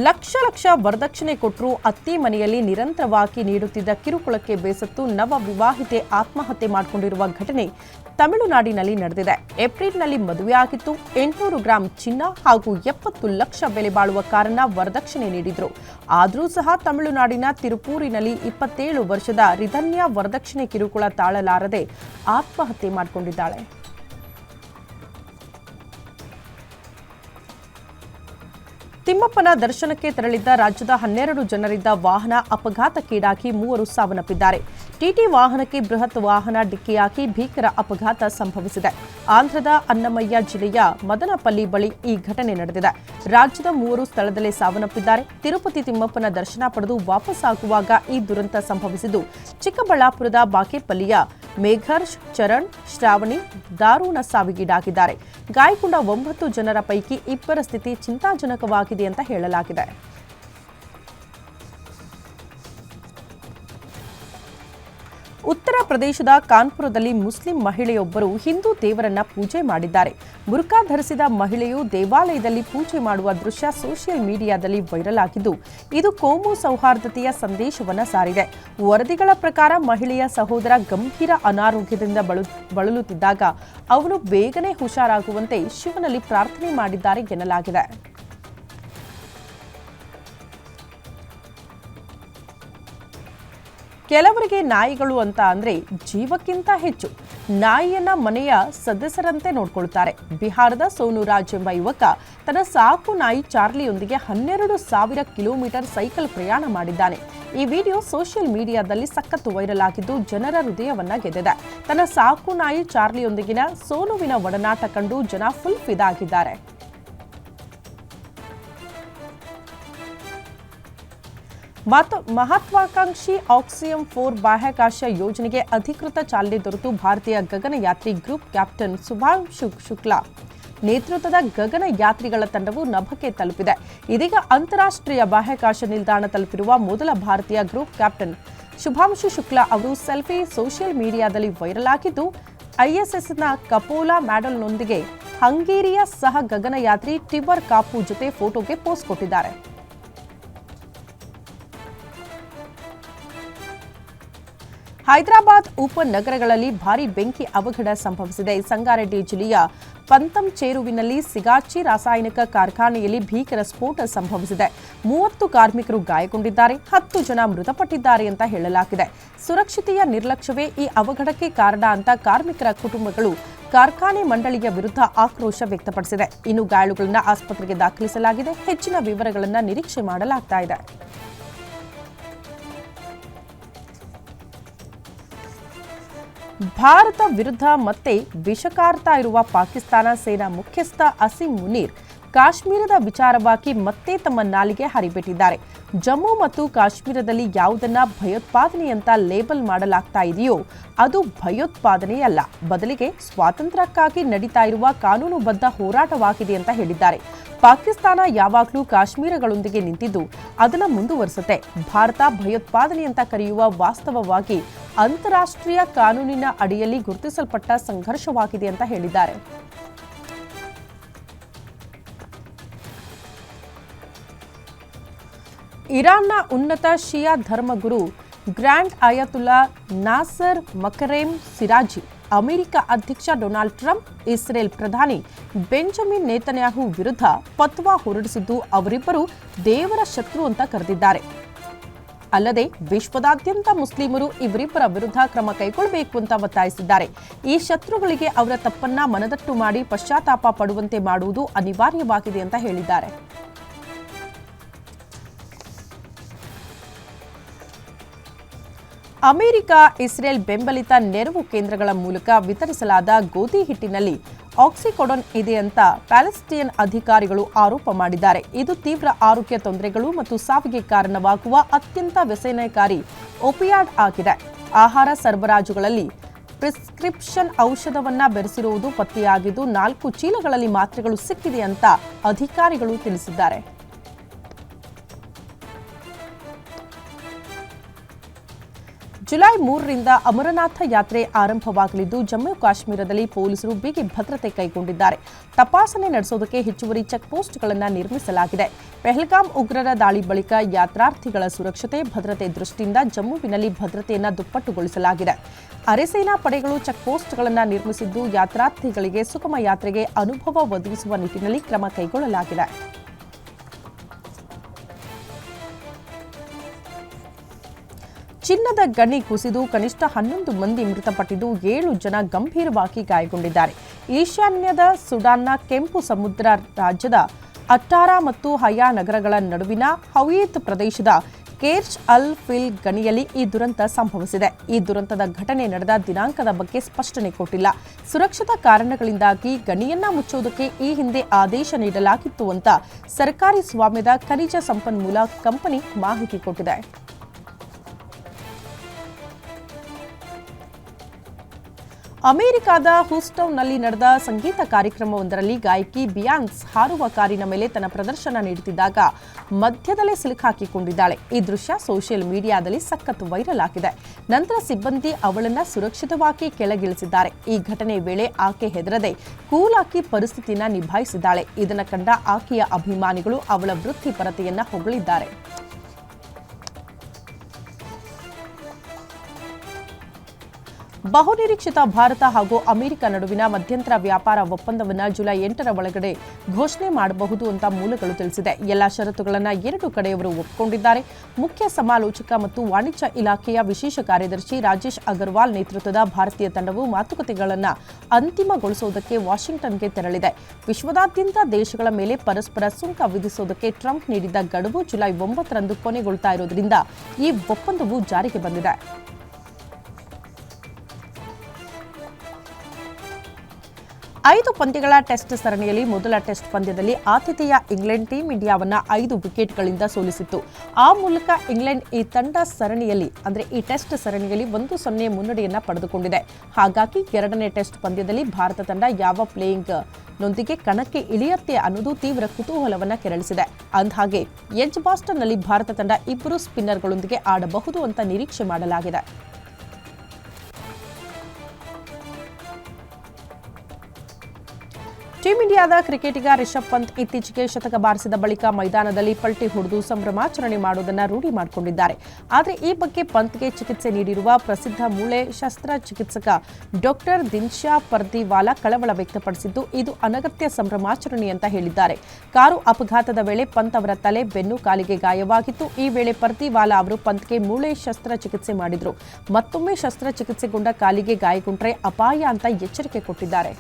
ಲಕ್ಷ ಲಕ್ಷ ವರದಕ್ಷಿಣೆ ಕೊಟ್ಟರೂ ಅತ್ತಿ ಮನೆಯಲ್ಲಿ ನಿರಂತರವಾಗಿ ನೀಡುತ್ತಿದ್ದ ಕಿರುಕುಳಕ್ಕೆ ಬೇಸತ್ತು ನವ ವಿವಾಹಿತೆ ಆತ್ಮಹತ್ಯೆ ಮಾಡಿಕೊಂಡಿರುವ ಘಟನೆ ತಮಿಳುನಾಡಿನಲ್ಲಿ ನಡೆದಿದೆ. ಏಪ್ರಿಲ್ನಲ್ಲಿ ಮದುವೆಯಾಗಿತ್ತು. 800 ಗ್ರಾಂ ಚಿನ್ನ ಹಾಗೂ 70 ಲಕ್ಷ ಬೆಲೆ ಬಾಳುವ ಕಾರನ್ನ ವರದಕ್ಷಿಣೆ ನೀಡಿದ್ರು. ಆದರೂ ಸಹ ತಮಿಳುನಾಡಿನ ತಿರುಪೂರಿನಲ್ಲಿ 27 ವರ್ಷದ ರಿಧನ್ಯ ವರದಕ್ಷಿಣೆ ಕಿರುಕುಳ ತಾಳಲಾರದೆ ಆತ್ಮಹತ್ಯೆ ಮಾಡಿಕೊಂಡಿದ್ದಾಳೆ. ತಿಮ್ಮಪ್ಪನ ದರ್ಶನಕ್ಕೆ ತೆರಳಿದ್ದ ರಾಜ್ಯದ 12 ಜನರಿದ್ದ ವಾಹನ ಅಪಘಾತಕ್ಕೀಡಾಗಿ 3 ಸಾವನ್ನಪ್ಪಿದ್ದಾರೆ. ಟಿಟಿ ವಾಹನಕ್ಕೆ ಬೃಹತ್ ವಾಹನ ಡಿಕ್ಕಿಯಾಗಿ ಭೀಕರ ಅಪಘಾತ ಸಂಭವಿಸಿದೆ. ಆಂಧ್ರದ ಅನ್ನಮಯ್ಯ ಜಿಲ್ಲೆಯ ಮದನಪಲ್ಲಿ ಬಳಿ ಈ ಘಟನೆ ನಡೆದಿದೆ. ರಾಜ್ಯದ 3 ಸ್ಥಳದಲ್ಲೇ ಸಾವನ್ನಪ್ಪಿದ್ದಾರೆ. ತಿರುಪತಿ ತಿಮ್ಮಪ್ಪನ ದರ್ಶನ ಪಡೆದು ವಾಪಸ್ಸಾಗುವಾಗ ಈ ದುರಂತ ಸಂಭವಿಸಿದ್ದು ಚಿಕ್ಕಬಳ್ಳಾಪುರದ ಬಾಗೇಪಲ್ಲಿಯ ಮೇಘರ್ಷ್, ಚರಣ್, ಶ್ರಾವಣಿ ದಾರುಣ ಸಾವಿಗೀಡಾಗಿದ್ದಾರೆ. ಗಾಯಗೊಂಡ 9 ಜನರ ಪೈಕಿ 2 ಸ್ಥಿತಿ ಚಿಂತಾಜನಕವಾಗಿದೆ ಅಂತ ಹೇಳಲಾಗಿದೆ. ಉತ್ತರ ಪ್ರದೇಶದ ಕಾನ್ಪುರದಲ್ಲಿ ಮುಸ್ಲಿಂ ಮಹಿಳೆಯೊಬ್ಬರು ಹಿಂದೂ ದೇವರನ್ನ ಪೂಜೆ ಮಾಡಿದ್ದಾರೆ. ಬುರ್ಕಾ ಧರಿಸಿದ ಮಹಿಳೆಯು ದೇವಾಲಯದಲ್ಲಿ ಪೂಜೆ ಮಾಡುವ ದೃಶ್ಯ ಸೋಷಿಯಲ್ ಮೀಡಿಯಾದಲ್ಲಿ ವೈರಲ್ ಆಗಿದ್ದು ಇದು ಕೋಮು ಸೌಹಾರ್ದತೆಯ ಸಂದೇಶವನ್ನ ಸಾರಿದೆ. ವರದಿಗಳ ಪ್ರಕಾರ ಮಹಿಳೆಯ ಸಹೋದರ ಗಂಭೀರ ಅನಾರೋಗ್ಯದಿಂದ ಬಳಲುತ್ತಿದ್ದಾಗ ಅವನು ಬೇಗನೆ ಹುಷಾರಾಗುವಂತೆ ಶಿವನಲ್ಲಿ ಪ್ರಾರ್ಥನೆ ಮಾಡಿದ್ದಾರೆ ಎನ್ನಲಾಗಿದೆ. ಕೆಲವರಿಗೆ ನಾಯಿಗಳು ಅಂತ ಅಂದ್ರೆ ಜೀವಕ್ಕಿಂತ ಹೆಚ್ಚು. ನಾಯಿಯನ್ನ ಮನೆಯ ಸದಸ್ಯರಂತೆ ನೋಡ್ಕೊಳ್ತಾರೆ. ಬಿಹಾರದ ಸೋನು ರಾಜ್ ಎಂಬ ಯುವಕ ತನ್ನ ಸಾಕು ನಾಯಿ ಚಾರ್ಲಿಯೊಂದಿಗೆ 12,000 ಕಿಲೋಮೀಟರ್ ಸೈಕಲ್ ಪ್ರಯಾಣ ಮಾಡಿದ್ದಾನೆ. ಈ ವಿಡಿಯೋ ಸೋಷಿಯಲ್ ಮೀಡಿಯಾದಲ್ಲಿ ಸಖತ್ತು ವೈರಲ್ ಆಗಿದ್ದು ಜನರ ಹೃದಯವನ್ನ ಗೆದ್ದಿದೆ. ತನ್ನ ಸಾಕು ನಾಯಿ ಚಾರ್ಲಿಯೊಂದಿಗಿನ ಸೋನುವಿನ ಒಡನಾಟ ಕಂಡು ಜನ ಫುಲ್ ಫಿದಾ ಆಗಿದ್ದಾರೆ. ಮಹತ್ವಾಕಾಂಕ್ಷಿ ಆಕ್ಸಿಯಂ 4 ಬಾಹ್ಯಾಕಾಶ ಯೋಜನೆಗೆ ಅಧಿಕೃತ ಚಾಲನೆ ದೊರೆತು ಭಾರತೀಯ ಗಗನಯಾತ್ರಿ ಗ್ರೂಪ್ ಕ್ಯಾಪ್ಟನ್ ಶುಭಾಂಶು ಶುಕ್ಲಾ ನೇತೃತ್ವದ ಗಗನಯಾತ್ರಿಗಳ ತಂಡವು ನಭಕ್ಕೆ ತಲುಪಿದೆ. ಇದೀಗ ಅಂತಾರಾಷ್ಟ್ರೀಯ ಬಾಹ್ಯಾಕಾಶ ನಿಲ್ದಾಣ ತಲುಪಿರುವ ಮೊದಲ ಭಾರತೀಯ ಗ್ರೂಪ್ ಕ್ಯಾಪ್ಟನ್ ಶುಭಾಂಶು ಶುಕ್ಲಾ ಅವರು ಸೆಲ್ಫಿ ಸೋಷಿಯಲ್ ಮೀಡಿಯಾದಲ್ಲಿ ವೈರಲ್ ಆಗಿದ್ದು, ಐಎಸ್ಎಸ್ನ ಕಪೋಲಾ ಮೆಡಲ್ನೊಂದಿಗೆ ಹಂಗೇರಿಯ ಸಹ ಗಗನಯಾತ್ರಿ ಟಿಬರ್ ಕಾಪು ಜೊತೆ ಫೋಟೋಗೆ ಪೋಸ್ ಕೊಟ್ಟಿದ್ದಾರೆ. ಹೈದರಾಬಾದ್ ಉಪನಗರಗಳಲ್ಲಿ ಭಾರೀ ಬೆಂಕಿ ಅವಘಡ ಸಂಭವಿಸಿದೆ. ಸಂಗಾರೆಡ್ಡಿ ಜಿಲ್ಲೆಯ ಪಂತಂಚೇರುವಿನಲ್ಲಿ ಸಿಗಾಚಿ ರಾಸಾಯನಿಕ ಕಾರ್ಖಾನೆಯಲ್ಲಿ ಭೀಕರ ಸ್ಫೋಟ ಸಂಭವಿಸಿದೆ. 30 ಕಾರ್ಮಿಕರು ಗಾಯಗೊಂಡಿದ್ದಾರೆ, 10 ಜನ ಮೃತಪಟ್ಟಿದ್ದಾರೆ ಅಂತ ಹೇಳಲಾಗಿದೆ. ಸುರಕ್ಷತೆಯ ನಿರ್ಲಕ್ಷ್ಯವೇ ಈ ಅವಘಡಕ್ಕೆ ಕಾರಣ ಅಂತ ಕಾರ್ಮಿಕರ ಕುಟುಂಬಗಳು ಕಾರ್ಖಾನೆ ಮಂಡಳಿಯ ವಿರುದ್ಧ ಆಕ್ರೋಶ ವ್ಯಕ್ತಪಡಿಸಿದೆ. ಇನ್ನು ಗಾಯಾಳುಗಳನ್ನು ಆಸ್ಪತ್ರೆಗೆ ದಾಖಲಿಸಲಾಗಿದೆ. ಹೆಚ್ಚಿನ ವಿವರಗಳನ್ನು ನಿರೀಕ್ಷೆ ಮಾಡಲಾಗ್ತಾ ಇದೆ. ಭಾರತ ವಿರುದ್ಧ ಮತ್ತೆ ವಿಷಕಾರ್ತಾ ಇರುವ ಪಾಕಿಸ್ತಾನ ಸೇನಾ ಮುಖ್ಯಸ್ಥ ಅಸೀಂ ಮುನೀರ್ ಕಾಶ್ಮೀರದ ವಿಚಾರವಾಗಿ ಮತ್ತೆ ತಮ್ಮ ನಾಲಿಗೆ ಹರಿಬಿಟ್ಟಿದ್ದಾರೆ. ಜಮ್ಮು ಮತ್ತು ಕಾಶ್ಮೀರದಲ್ಲಿ ಯಾವುದನ್ನ ಭಯೋತ್ಪಾದನೆ ಅಂತ ಲೇಬಲ್ ಮಾಡಲಾಗ್ತಾ ಇದೆಯೋ ಅದು ಭಯೋತ್ಪಾದನೆಯಲ್ಲ, ಬದಲಿಗೆ ಸ್ವಾತಂತ್ರ್ಯಕ್ಕಾಗಿ ನಡೀತಾ ಇರುವ ಕಾನೂನುಬದ್ಧ ಹೋರಾಟವಾಗಿದೆ ಅಂತ ಹೇಳಿದ್ದಾರೆ. ಪಾಕಿಸ್ತಾನ ಯಾವಾಗಲೂ ಕಾಶ್ಮೀರಗಳೊಂದಿಗೆ ನಿಂತಿದ್ದು ಅದನ್ನು ಮುಂದುವರಿಸುತ್ತೆ. ಭಾರತ ಭಯೋತ್ಪಾದನೆ ಅಂತ ಕರೆಯುವ ವಾಸ್ತವವಾಗಿ ಅಂತಾರಾಷ್ಟ್ರೀಯ ಕಾನೂನಿನ ಅಡಿಯಲ್ಲಿ ಗುರುತಿಸಲ್ಪಟ್ಟ ಸಂಘರ್ಷವಾಗಿದೆ ಅಂತ ಹೇಳಿದ್ದಾರೆ. ಇರಾನ್ನ ಉನ್ನತ ಶಿಯಾ ಧರ್ಮಗುರು ಗ್ರ್ಯಾಂಡ್ ಅಯತುಲ್ಲಾ ನಾಸರ್ ಮಕರೇಮ್ ಸಿರಾಜಿ ಅಮೆರಿಕ ಅಧ್ಯಕ್ಷ ಡೊನಾಲ್ಡ್ ಟ್ರಂಪ್, ಇಸ್ರೇಲ್ ಪ್ರಧಾನಿ ಬೆಂಜಮಿನ್ ನೇತನ್ಯಾಹು ವಿರುದ್ಧ ಫತ್ವಾ ಹೊರಡಿಸಿದ್ದು ಅವರಿಬ್ಬರು ದೇವರ ಶತ್ರು ಅಂತ ಕರೆದಿದ್ದಾರೆ. ಅಲ್ಲದೆ ವಿಶ್ವದಾದ್ಯಂತ ಮುಸ್ಲಿಮರು ಇವರಿಬ್ಬರ ವಿರುದ್ಧ ಕ್ರಮ ಕೈಗೊಳ್ಳಬೇಕು ಅಂತ ಒತ್ತಾಯಿಸಿದ್ದಾರೆ. ಈ ಶತ್ರುಗಳಿಗೆ ಅವರ ತಪ್ಪನ್ನ ಮನದಟ್ಟು ಮಾಡಿ ಪಶ್ಚಾತ್ತಾಪ ಪಡುವಂತೆ ಮಾಡುವುದು ಅನಿವಾರ್ಯವಾಗಿದೆ ಅಂತ ಹೇಳಿದ್ದಾರೆ. ಅಮೆರಿಕ ಇಸ್ರೇಲ್ ಬೆಂಬಲಿತ ನೆರವು ಕೇಂದ್ರಗಳ ಮೂಲಕ ವಿತರಿಸಲಾದ ಗೋಧಿ ಹಿಟ್ಟಿನಲ್ಲಿ ಆಕ್ಸಿಕೋಡೋನ್ ಇದೆ ಅಂತ ಪ್ಯಾಲೆಸ್ಟಿಯನ್ ಅಧಿಕಾರಿಗಳು ಆರೋಪ ಮಾಡಿದ್ದಾರೆ. ಇದು ತೀವ್ರ ಆರೋಗ್ಯ ತೊಂದರೆಗಳು ಮತ್ತು ಸಾವಿಗೆ ಕಾರಣವಾಗುವ ಅತ್ಯಂತ ವ್ಯಸನಕಾರಿ ಒಪಿಯಾಯ್ಡ್ ಆಗಿದೆ. ಆಹಾರ ಸರಬರಾಜುಗಳಲ್ಲಿ ಪ್ರಿಸ್ಕ್ರಿಪ್ಷನ್ ಔಷಧವನ್ನ ಬೆರೆಸಿರುವುದು ಪತ್ತೆಯಾಗಿದ್ದು 4 ಚೀಲಗಳಲ್ಲಿ ಮಾತ್ರೆಗಳು ಸಿಕ್ಕಿದೆ ಅಂತ ಅಧಿಕಾರಿಗಳು ತಿಳಿಸಿದ್ದಾರೆ. ಜುಲೈ 3ರಿಂದ ಅಮರನಾಥ ಯಾತ್ರೆ ಆರಂಭವಾಗಲಿದ್ದು ಜಮ್ಮು ಕಾಶ್ಮೀರದಲ್ಲಿ ಪೊಲೀಸರು ಬಿಗಿ ಭದ್ರತೆ ಕೈಗೊಂಡಿದ್ದಾರೆ. ತಪಾಸಣೆ ನಡೆಸೋದಕ್ಕೆ ಹೆಚ್ಚುವರಿ ಚೆಕ್ ಪೋಸ್ಟ್ಗಳನ್ನು ನಿರ್ಮಿಸಲಾಗಿದೆ. ಪೆಹಲ್ಗಾಮ್ ಉಗ್ರರ ದಾಳಿ ಬಳಿಕ ಯಾತ್ರಾರ್ಥಿಗಳ ಸುರಕ್ಷತೆ ಭದ್ರತೆ ದೃಷ್ಟಿಯಿಂದ ಜಮ್ಮುವಿನಲ್ಲಿ ಭದ್ರತೆಯನ್ನು ದುಪ್ಪಟ್ಟುಗೊಳಿಸಲಾಗಿದೆ. ಅರೆಸೇನಾ ಪಡೆಗಳು ಚೆಕ್ ಪೋಸ್ಟ್ಗಳನ್ನು ನಿರ್ಮಿಸಿದ್ದು ಯಾತ್ರಾರ್ಥಿಗಳಿಗೆ ಸುಗಮ ಯಾತ್ರೆಗೆ ಅನುಭವ ಒದಗಿಸುವ ನಿಟ್ಟಿನಲ್ಲಿ ಕ್ರಮ ಕೈಗೊಳ್ಳಲಾಗಿದೆ. ಚಿನ್ನದ ಗಣಿ ಕುಸಿದು ಕನಿಷ್ಠ 11 ಮಂದಿ ಮೃತಪಟ್ಟಿದ್ದು 7 ಜನ ಗಂಭೀರವಾಗಿ ಗಾಯಗೊಂಡಿದ್ದಾರೆ. ಈಶಾನ್ಯದ ಸುಡಾನ್ನ ಕೆಂಪು ಸಮುದ್ರ ರಾಜ್ಯದ ಅಟ್ಟಾರಾ ಮತ್ತು ಹಯಾ ನಗರಗಳ ನಡುವಿನ ಹವೀತ್ ಪ್ರದೇಶದ ಕೇರ್ಚ್ ಅಲ್ ಫಿಲ್ ಗಣಿಯಲ್ಲಿ ಈ ದುರಂತ ಸಂಭವಿಸಿದೆ. ಈ ದುರಂತದ ಘಟನೆ ನಡೆದ ದಿನಾಂಕದ ಬಗ್ಗೆ ಸ್ಪಷ್ಟನೆ ಕೊಟ್ಟಿಲ್ಲ. ಸುರಕ್ಷತಾ ಕಾರಣಗಳಿಂದಾಗಿ ಗಣಿಯನ್ನ ಮುಚ್ಚುವುದಕ್ಕೆ ಈ ಹಿಂದೆ ಆದೇಶ ನೀಡಲಾಗಿತ್ತು ಅಂತ ಸರ್ಕಾರಿ ಸ್ವಾಮ್ಯದ ಖನಿಜ ಸಂಪನ್ಮೂಲ ಕಂಪನಿ ಮಾಹಿತಿ ಕೊಟ್ಟಿದೆ. ಅಮೆರಿಕದ ಹೂಸ್ಟನ್ನಲ್ಲಿ ನಡೆದ ಸಂಗೀತ ಕಾರ್ಯಕ್ರಮವೊಂದರಲ್ಲಿ ಗಾಯಕಿ ಬಿಯಾನ್ಸ್ ಹಾರುವ ಕಾರಿನ ಮೇಲೆ ತನ್ನ ಪ್ರದರ್ಶನ ನೀಡುತ್ತಿದ್ದಾಗ ಮಧ್ಯದಲ್ಲೇ ಸಿಲುಕಾಕಿಕೊಂಡಿದ್ದಾಳೆ. ಈ ದೃಶ್ಯ ಸೋಷಿಯಲ್ ಮೀಡಿಯಾದಲ್ಲಿ ಸಖತ್ ವೈರಲ್ ಆಗಿದೆ. ನಂತರ ಸಿಬ್ಬಂದಿ ಅವಳನ್ನ ಸುರಕ್ಷಿತವಾಗಿ ಕೆಳಗಿಳಿಸಿದ್ದಾರೆ. ಈ ಘಟನೆ ವೇಳೆ ಆಕೆ ಹೆದರದೆ ಕೂಲ್ ಆಗಿ ಪರಿಸ್ಥಿತಿಯನ್ನು ನಿಭಾಯಿಸಿದ್ದಾಳೆ. ಇದನ್ನು ಕಂಡ ಆಕೆಯ ಅಭಿಮಾನಿಗಳು ಅವಳ ವೃತ್ತಿಪರತೆಯನ್ನ ಹೊಗಳಿದ್ದಾರೆ. ಬಹುನಿರೀಕ್ಷಿತ ಭಾರತ ಹಾಗೂ ಅಮೆರಿಕ ನಡುವಿನ ಮಧ್ಯಂತರ ವ್ಯಾಪಾರ ಒಪ್ಪಂದವನ್ನು ಜುಲೈ 8ರ ಒಳಗಡೆ ಘೋಷಣೆ ಮಾಡಬಹುದು ಅಂತ ಮೂಲಗಳು ತಿಳಿಸಿದೆ. ಎಲ್ಲ ಷರತ್ತುಗಳನ್ನು 2 ಕಡೆಯವರು ಒಪ್ಪಿಕೊಂಡಿದ್ದಾರೆ. ಮುಖ್ಯ ಸಮಾಲೋಚಕ ಮತ್ತು ವಾಣಿಜ್ಯ ಇಲಾಖೆಯ ವಿಶೇಷ ಕಾರ್ಯದರ್ಶಿ ರಾಜೇಶ್ ಅಗರ್ವಾಲ್ ನೇತೃತ್ವದ ಭಾರತೀಯ ತಂಡವು ಮಾತುಕತೆಗಳನ್ನು ಅಂತಿಮಗೊಳಿಸುವುದಕ್ಕೆ ವಾಷಿಂಗ್ಟನ್ಗೆ ತೆರಳಿದೆ. ವಿಶ್ವದಾದ್ಯಂತ ದೇಶಗಳ ಮೇಲೆ ಪರಸ್ಪರ ಸುಂಕ ವಿಧಿಸುವುದಕ್ಕೆ ಟ್ರಂಪ್ ನೀಡಿದ್ದ ಗಡುವು ಜುಲೈ 9ರಂದು ಕೊನೆಗೊಳ್ತಾ ಇರೋದ್ರಿಂದ ಈ ಒಪ್ಪಂದವು ಜಾರಿಗೆ ಬಂದಿದೆ. 5 ಪಂದ್ಯಗಳ ಟೆಸ್ಟ್ ಸರಣಿಯಲ್ಲಿ ಮೊದಲ ಟೆಸ್ಟ್ ಪಂದ್ಯದಲ್ಲಿ ಆತಿಥೇಯ ಇಂಗ್ಲೆಂಡ್ ಟೀಂ ಇಂಡಿಯಾವನ್ನ 5 ವಿಕೆಟ್ಗಳಿಂದ ಸೋಲಿಸಿತ್ತು. ಆ ಮೂಲಕ ಇಂಗ್ಲೆಂಡ್ ಈ ಟೆಸ್ಟ್ ಸರಣಿಯಲ್ಲಿ 1-0 ಮುನ್ನಡೆಯನ್ನ ಪಡೆದುಕೊಂಡಿದೆ. ಹಾಗಾಗಿ ಎರಡನೇ ಟೆಸ್ಟ್ ಪಂದ್ಯದಲ್ಲಿ ಭಾರತ ತಂಡ ಯಾವ ಪ್ಲೇಯಿಂಗ್ ನೊಂದಿಗೆ ಕಣಕ್ಕೆ ಇಳಿಯುತ್ತೆ ಅನ್ನೋದು ತೀವ್ರ ಕುತೂಹಲವನ್ನ ಕೆರಳಿಸಿದೆ. ಅಂದಹಾಗೆ ಎಡ್ಜ್ಬಾಸ್ಟನ್ನಲ್ಲಿ ಭಾರತ ತಂಡ 2 ಸ್ಪಿನ್ನರ್ಗಳೊಂದಿಗೆ ಆಡಬಹುದು ಅಂತ ನಿರೀಕ್ಷೆ ಮಾಡಲಾಗಿದೆ. ಟೀಂ ಇಂಡಿಯಾದ ಕ್ರಿಕೆಟಿಗ ರಿಷಬ್ ಪಂತ್ ಇತ್ತೀಚೆಗೆ ಶತಕ ಬಾರಿಸಿದ ಬಳಿಕ ಮೈದಾನದಲ್ಲಿ ಪಲ್ಟಿ ಹೊಡೆದು ಸಂಭ್ರಮಾಚರಣೆ ಮಾಡುವುದನ್ನು ರೂಢಿ ಮಾಡಿಕೊಂಡಿದ್ದಾರೆ. ಆದರೆ ಈ ಬಗ್ಗೆ ಪಂತ್ಗೆ ಚಿಕಿತ್ಸೆ ನೀಡಿರುವ ಪ್ರಸಿದ್ಧ ಮೂಳೆ ಶಸ್ತ್ರಚಿಕಿತ್ಸಕ ಡಾಕ್ಟರ್ ದಿನ್ಶಾ ಪರ್ದಿವಾಲಾ ಕಳವಳ ವ್ಯಕ್ತಪಡಿಸಿದ್ದು, ಇದು ಅನಗತ್ಯ ಸಂಭ್ರಮಾಚರಣೆ ಅಂತ ಹೇಳಿದ್ದಾರೆ. ಕಾರು ಅಪಘಾತದ ವೇಳೆ ಪಂತ್ ಅವರ ತಲೆ, ಬೆನ್ನು, ಕಾಲಿಗೆ ಗಾಯವಾಗಿತ್ತು. ಈ ವೇಳೆ ಪರ್ದಿವಾಲಾ ಅವರು ಪಂತ್ಗೆ ಮೂಳೆ ಶಸ್ತ್ರಚಿಕಿತ್ಸೆ ಮಾಡಿದ್ರು. ಮತ್ತೊಮ್ಮೆ ಶಸ್ತ್ರಚಿಕಿತ್ಸೆಗೊಂಡ ಕಾಲಿಗೆ ಗಾಯಗೊಂಡ್ರೆ ಅಪಾಯ ಅಂತ ಎಚ್ಚರಿಕೆ ಕೊಟ್ಟಿದ್ದಾರೆ.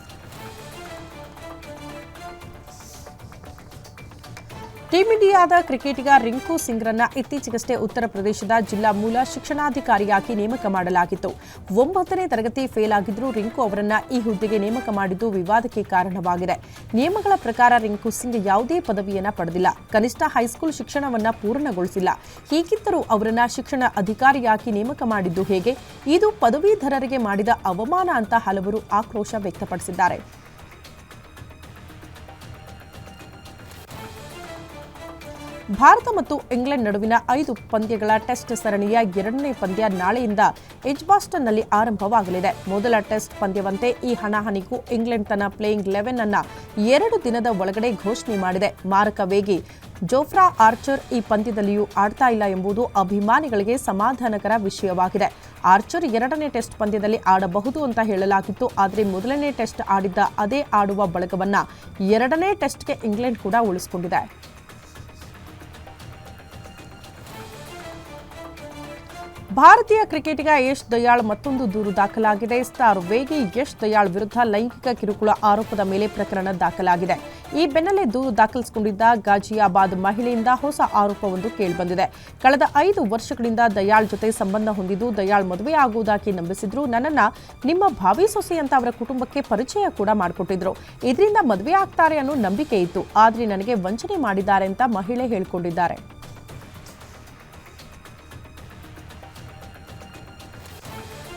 ಟೀಂ ಇಂಡಿಯಾದ ಕ್ರಿಕೆಟಿಗ ರಿಂಕು ಸಿಂಗ್ರನ್ನ ಇತ್ತೀಚೆಗಷ್ಟೇ ಉತ್ತರ ಪ್ರದೇಶದ ಜಿಲ್ಲಾ ಮೂಲ ಶಿಕ್ಷಣಾಧಿಕಾರಿಯಾಗಿ ನೇಮಕ ಮಾಡಲಾಗಿತ್ತು. 9ನೇ ತರಗತಿ ಫೇಲ್ ಆಗಿದ್ದರೂ ರಿಂಕು ಅವರನ್ನ ಈ ಹುದ್ದೆಗೆ ನೇಮಕ ಮಾಡಿದ್ದು ವಿವಾದಕ್ಕೆ ಕಾರಣವಾಗಿದೆ. ನಿಯಮಗಳ ಪ್ರಕಾರ ರಿಂಕು ಸಿಂಗ್ ಯಾವುದೇ ಪದವಿಯನ್ನ ಪಡೆದಿಲ್ಲ, ಕನಿಷ್ಠ ಹೈಸ್ಕೂಲ್ ಶಿಕ್ಷಣವನ್ನ ಪೂರ್ಣಗೊಳಿಸಿಲ್ಲ. ಹೀಗಿದ್ದರೂ ಅವರನ್ನ ಶಿಕ್ಷಣ ಅಧಿಕಾರಿಯಾಗಿ ನೇಮಕ ಮಾಡಿದ್ದು ಹೇಗೆ? ಇದು ಪದವೀಧರರಿಗೆ ಮಾಡಿದ ಅವಮಾನ ಅಂತ ಹಲವರು ಆಕ್ರೋಶ ವ್ಯಕ್ತಪಡಿಸಿದ್ದಾರೆ. ಭಾರತ ಮತ್ತು ಇಂಗ್ಲೆಂಡ್ ನಡುವಿನ 5 ಪಂದ್ಯಗಳ ಟೆಸ್ಟ್ ಸರಣಿಯ ಎರಡನೇ ಪಂದ್ಯ ನಾಳೆಯಿಂದ ಎಡ್ಜ್ಬಾಸ್ಟನ್ನಲ್ಲಿ ಆರಂಭವಾಗಲಿದೆ. ಮೊದಲ ಟೆಸ್ಟ್ ಪಂದ್ಯವಂತೆ ಈ ಹಣಾಹಣಿಗೂ ಇಂಗ್ಲೆಂಡ್ ತನ್ನ ಪ್ಲೇಯಿಂಗ್ 11 ಅನ್ನು 2 ದಿನದ ಒಳಗಡೆ ಘೋಷಣೆ ಮಾಡಿದೆ. ಮಾರಕ ವೇಗಿ ಜೋಫ್ರಾ ಆರ್ಚರ್ ಈ ಪಂದ್ಯದಲ್ಲಿಯೂ ಆಡ್ತಾ ಇಲ್ಲ ಎಂಬುದು ಅಭಿಮಾನಿಗಳಿಗೆ ಸಮಾಧಾನಕರ ವಿಷಯವಾಗಿದೆ. ಆರ್ಚರ್ ಎರಡನೇ ಟೆಸ್ಟ್ ಪಂದ್ಯದಲ್ಲಿ ಆಡಬಹುದು ಅಂತ ಹೇಳಲಾಗಿತ್ತು. ಆದರೆ ಮೊದಲನೇ ಟೆಸ್ಟ್ ಆಡಿದ್ದ ಅದೇ ಆಡುವ ಬಳಗವನ್ನ ಎರಡನೇ ಟೆಸ್ಟ್ಗೆ ಇಂಗ್ಲೆಂಡ್ ಕೂಡ ಉಳಿಸಿಕೊಂಡಿದೆ. ಭಾರತೀಯ ಕ್ರಿಕೆಟಿಗ ಯಶ್ ದಯಾಳ್ ಮತ್ತೊಂದು ದೂರು ದಾಖಲಾಗಿದೆ. ಸ್ಟಾರ್ ವೇಗಿ ಯಶ್ ದಯಾಳ್ ವಿರುದ್ಧ ಲೈಂಗಿಕ ಕಿರುಕುಳ ಆರೋಪದ ಮೇಲೆ ಪ್ರಕರಣ ದಾಖಲಾಗಿದೆ. ಈ ಬೆನ್ನಲ್ಲೇ ದೂರು ದಾಖಲಿಸಿಕೊಂಡಿದ್ದ ಗಾಜಿಯಾಬಾದ್ ಮಹಿಳೆಯಿಂದ ಹೊಸ ಆರೋಪವೊಂದು ಕೇಳಿಬಂದಿದೆ. ಕಳೆದ 5 ವರ್ಷಗಳಿಂದ ದಯಾಳ್ ಜೊತೆ ಸಂಬಂಧ ಹೊಂದಿದ್ದು, ದಯಾಳ್ ಮದುವೆ ಆಗುವುದಾಗಿ ನಂಬಿಸಿದ್ರು. ನನ್ನನ್ನ ನಿಮ್ಮ ಭಾವಿ ಸೊಸೆ ಅಂತ ಅವರ ಕುಟುಂಬಕ್ಕೆ ಪರಿಚಯ ಕೂಡ ಮಾಡಿಕೊಟ್ಟಿದ್ರು. ಇದರಿಂದ ಮದುವೆ ಆಗ್ತಾರೆ ಅನ್ನೋ ನಂಬಿಕೆ ಇತ್ತು. ಆದ್ರೆ ನನಗೆ ವಂಚನೆ ಮಾಡಿದ್ದಾರೆ ಅಂತ ಮಹಿಳೆ ಹೇಳಿಕೊಂಡಿದ್ದಾರೆ.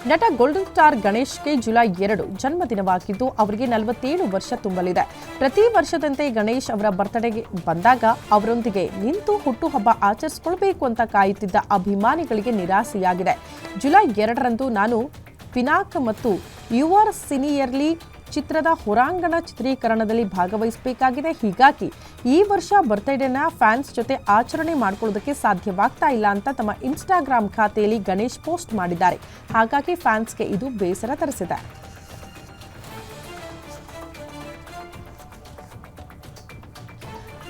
ನಟ ಗೋಲ್ಡನ್ ಸ್ಟಾರ್ ಗಣೇಶ್ಗೆ ಜುಲೈ 2 ಜನ್ಮದಿನವಾಗಿದ್ದು ಅವರಿಗೆ 47 ವರ್ಷ ತುಂಬಲಿದೆ. ಪ್ರತಿ ವರ್ಷದಂತೆ ಗಣೇಶ್ ಅವರ ಬರ್ತ್ಡೇಗೆ ಬಂದಾಗ ಅವರೊಂದಿಗೆ ನಿಂತು ಹುಟ್ಟುಹಬ್ಬ ಆಚರಿಸಿಕೊಳ್ಳಬೇಕು ಅಂತ ಕಾಯುತ್ತಿದ್ದ ಅಭಿಮಾನಿಗಳಿಗೆ ನಿರಾಸೆಯಾಗಿದೆ. ಜುಲೈ 2ರಂದು ನಾನು ಪಿನಾಕ್ ಮತ್ತು ಯುವರ್ ಸಿನಿಯರ್ಲಿ ಚಿತ್ರದ ಹೊರಾಂಗಣ ಚಿತ್ರೀಕರಣದಲ್ಲಿ ಭಾಗವಹಿಸಬೇಕಾಗಿದೆ. ಹೀಗಾಗಿ ಈ ವರ್ಷ ಬರ್ತ್ಡೇನ ಫ್ಯಾನ್ಸ್ ಜೊತೆ ಆಚರಣೆ ಮಾಡಿಕೊಳ್ಳೋದಕ್ಕೆ ಸಾಧ್ಯವಾಗ್ತಾ ಇಲ್ಲ ಅಂತ ತಮ್ಮ ಇನ್ಸ್ಟಾಗ್ರಾಮ್ ಖಾತೆಯಲ್ಲಿ ಗಣೇಶ್ ಪೋಸ್ಟ್ ಮಾಡಿದ್ದಾರೆ. ಹಾಗಾಗಿ ಫ್ಯಾನ್ಸ್ಗೆ ಇದು ಬೇಸರ ತರಿಸಿದೆ.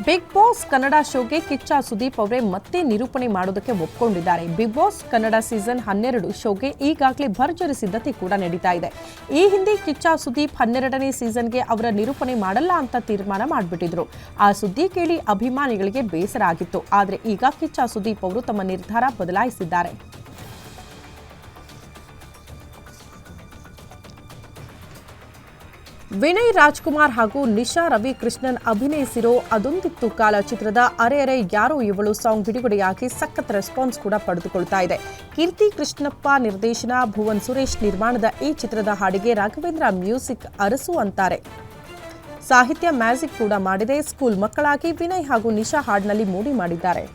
ಬಿಗ್ ಬಾಸ್ ಕನ್ನಡ ಶೋಗೆ ಕಿಚ್ಚ ಸುದೀಪ್ ಅವರೇ ಮತ್ತೆ ನಿರೂಪಣೆ ಮಾಡೋದಕ್ಕೆ ಒಪ್ಪಿಕೊಂಡಿದ್ದಾರೆ. ಬಿಗ್ ಬಾಸ್ ಕನ್ನಡ ಸೀಸನ್ 12 ಶೋಗೆ ಈಗಾಗಲೇ ಭರ್ಜರಿ ಸಿದ್ಧತೆ ಕೂಡ ನಡೀತಾ ಇದೆ. ಈ ಹಿಂದೆ ಕಿಚ್ಚ ಸುದೀಪ್ 12ನೇ ಸೀಸನ್ಗೆ ಅವರ ನಿರೂಪಣೆ ಮಾಡಲ್ಲ ಅಂತ ತೀರ್ಮಾನ ಮಾಡಿಬಿಟ್ಟಿದ್ರು. ಆ ಸುದ್ದಿ ಕೇಳಿ ಅಭಿಮಾನಿಗಳಿಗೆ ಬೇಸರ ಆಗಿತ್ತು. ಆದರೆ ಈಗ ಕಿಚ್ಚ ಸುದೀಪ್ ಅವರು ತಮ್ಮ ನಿರ್ಧಾರ ಬದಲಾಯಿಸಿದ್ದಾರೆ. ವಿನಯ್ ರಾಜ್ಕುಮಾರ್ ಹಾಗೂ ನಿಶಾ ರವಿ ಕೃಷ್ಣನ್ ಅಭಿನಯಿಸಿರೋ ಅದೊಂದಿತ್ತು ಕಾಲ ಚಿತ್ರದ ಅರೆ ಅರೆ ಯಾರೋ ಇವಳು ಸಾಂಗ್ ಬಿಡುಗಡೆಯಾಗಿ ಸಖತ್ ರೆಸ್ಪಾನ್ಸ್ ಕೂಡ ಪಡೆದುಕೊಳ್ತಾ ಇದೆ. ಕೀರ್ತಿ ಕೃಷ್ಣಪ್ಪ ನಿರ್ದೇಶನ, ಭುವನ್ ಸುರೇಶ್ ನಿರ್ಮಾಣದ ಈ ಚಿತ್ರದ ಹಾಡಿಗೆ ರಾಘವೇಂದ್ರ ಮ್ಯೂಸಿಕ್ ಅರಸು ಅಂತಾರೆ. ಸಾಹಿತ್ಯ ಮ್ಯಾಜಿಕ್ ಕೂಡ ಮಾಡಿದೆ. ಸ್ಕೂಲ್ ಮಕ್ಕಳಾಗಿ ವಿನಯ್ ಹಾಗೂ ನಿಶಾ ಹಾಡಿನಲ್ಲಿ ಮೂಡಿ ಮಾಡಿದ್ದಾರೆ.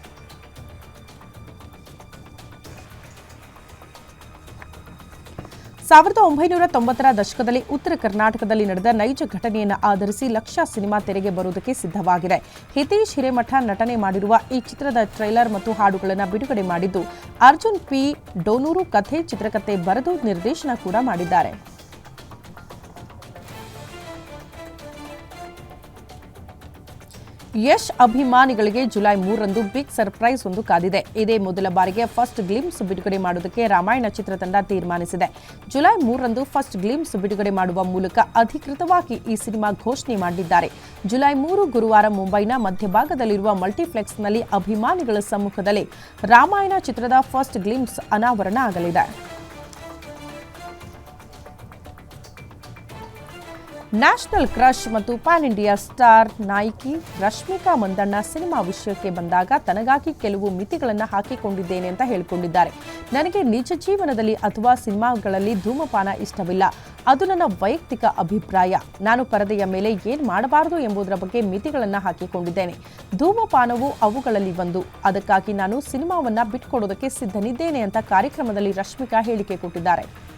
1990ರ ದಶಕದಲ್ಲಿ ಉತ್ತರ ಕರ್ನಾಟಕದಲ್ಲಿ ನಡೆದ ನೈಜ ಘಟನೆಯನ್ನು ಆಧರಿಸಿ ಲಕ್ಷ ಸಿನಿಮಾ ತೆರೆಗೆ ಬರುವುದಕ್ಕೆ ಸಿದ್ಧವಾಗಿದೆ. ಹಿತೇಶ್ ಹಿರೇಮಠ ನಟನೆ ಮಾಡಿರುವ ಈ ಚಿತ್ರದ ಟ್ರೈಲರ್ ಮತ್ತು ಹಾಡುಗಳನ್ನು ಬಿಡುಗಡೆ ಮಾಡಿದ್ದು ಅರ್ಜುನ್ ಪಿ. ಡೋನೂರು ಕಥೆ, ಚಿತ್ರಕಥೆ ಬರೆದು ನಿರ್ದೇಶನ ಕೂಡ ಮಾಡಿದ್ದಾರೆ. ಯಶ್ ಅಭಿಮಾನಿಗಳಿಗೆ ಜುಲೈ 3ರಂದು ಬಿಗ್ ಸರ್ಪ್ರೈಸ್ ಒಂದು ಕಾದಿದೆ. ಇದೇ ಮೊದಲ ಬಾರಿಗೆ ಫಸ್ಟ್ ಗ್ಲಿಮ್ಸ್ ಬಿಡುಗಡೆ ಮಾಡುವುದಕ್ಕೆ ರಾಮಾಯಣ ಚಿತ್ರತಂಡ ತೀರ್ಮಾನಿಸಿದೆ. ಜುಲೈ 3ರಂದು ಫಸ್ಟ್ ಗ್ಲಿಮ್ಸ್ ಬಿಡುಗಡೆ ಮಾಡುವ ಮೂಲಕ ಅಧಿಕೃತವಾಗಿ ಈ ಸಿನಿಮಾ ಘೋಷಣೆ ಮಾಡಿದ್ದಾರೆ. ಜುಲೈ 3 ಗುರುವಾರ ಮುಂಬೈನ ಮಧ್ಯಭಾಗದಲ್ಲಿರುವ ಮಲ್ಟಿಪ್ಲೆಕ್ಸ್ನಲ್ಲಿ ಅಭಿಮಾನಿಗಳ ಸಮ್ಮುಖದಲ್ಲಿ ರಾಮಾಯಣ ಚಿತ್ರದ ಫಸ್ಟ್ ಗ್ಲಿಮ್ಸ್ ಅನಾವರಣ ಆಗಲಿದೆ. ನ್ಯಾಷನಲ್ ಕ್ರಶ್ ಮತ್ತು ಪ್ಯಾನ್ ಇಂಡಿಯಾ ಸ್ಟಾರ್ ನಾಯಕಿ ರಶ್ಮಿಕಾ ಮಂದಣ್ಣ ಸಿನಿಮಾ ವಿಷಯಕ್ಕೆ ಬಂದಾಗ ತನಗಾಗಿ ಕೆಲವು ಮಿತಿಗಳನ್ನು ಹಾಕಿಕೊಂಡಿದ್ದೇನೆ ಅಂತ ಹೇಳಿಕೊಂಡಿದ್ದಾರೆ. ನನಗೆ ನಿಜ ಜೀವನದಲ್ಲಿ ಅಥವಾ ಸಿನಿಮಾಗಳಲ್ಲಿ ಧೂಮಪಾನ ಇಷ್ಟವಿಲ್ಲ. ಅದು ನನ್ನ ವೈಯಕ್ತಿಕ ಅಭಿಪ್ರಾಯ. ನಾನು ಪರದೆಯ ಮೇಲೆ ಏನು ಮಾಡಬಾರದು ಎಂಬುದರ ಬಗ್ಗೆ ಮಿತಿಗಳನ್ನು ಹಾಕಿಕೊಂಡಿದ್ದೇನೆ. ಧೂಮಪಾನವು ಅವುಗಳಲ್ಲಿ ಒಂದು. ಅದಕ್ಕಾಗಿ ನಾನು ಸಿನಿಮಾವನ್ನ ಬಿಟ್ಕೊಡೋದಕ್ಕೆ ಸಿದ್ಧನಿದ್ದೇನೆ ಅಂತ ಕಾರ್ಯಕ್ರಮದಲ್ಲಿ ರಶ್ಮಿಕಾ ಹೇಳಿಕೆ ಕೊಟ್ಟಿದ್ದಾರೆ.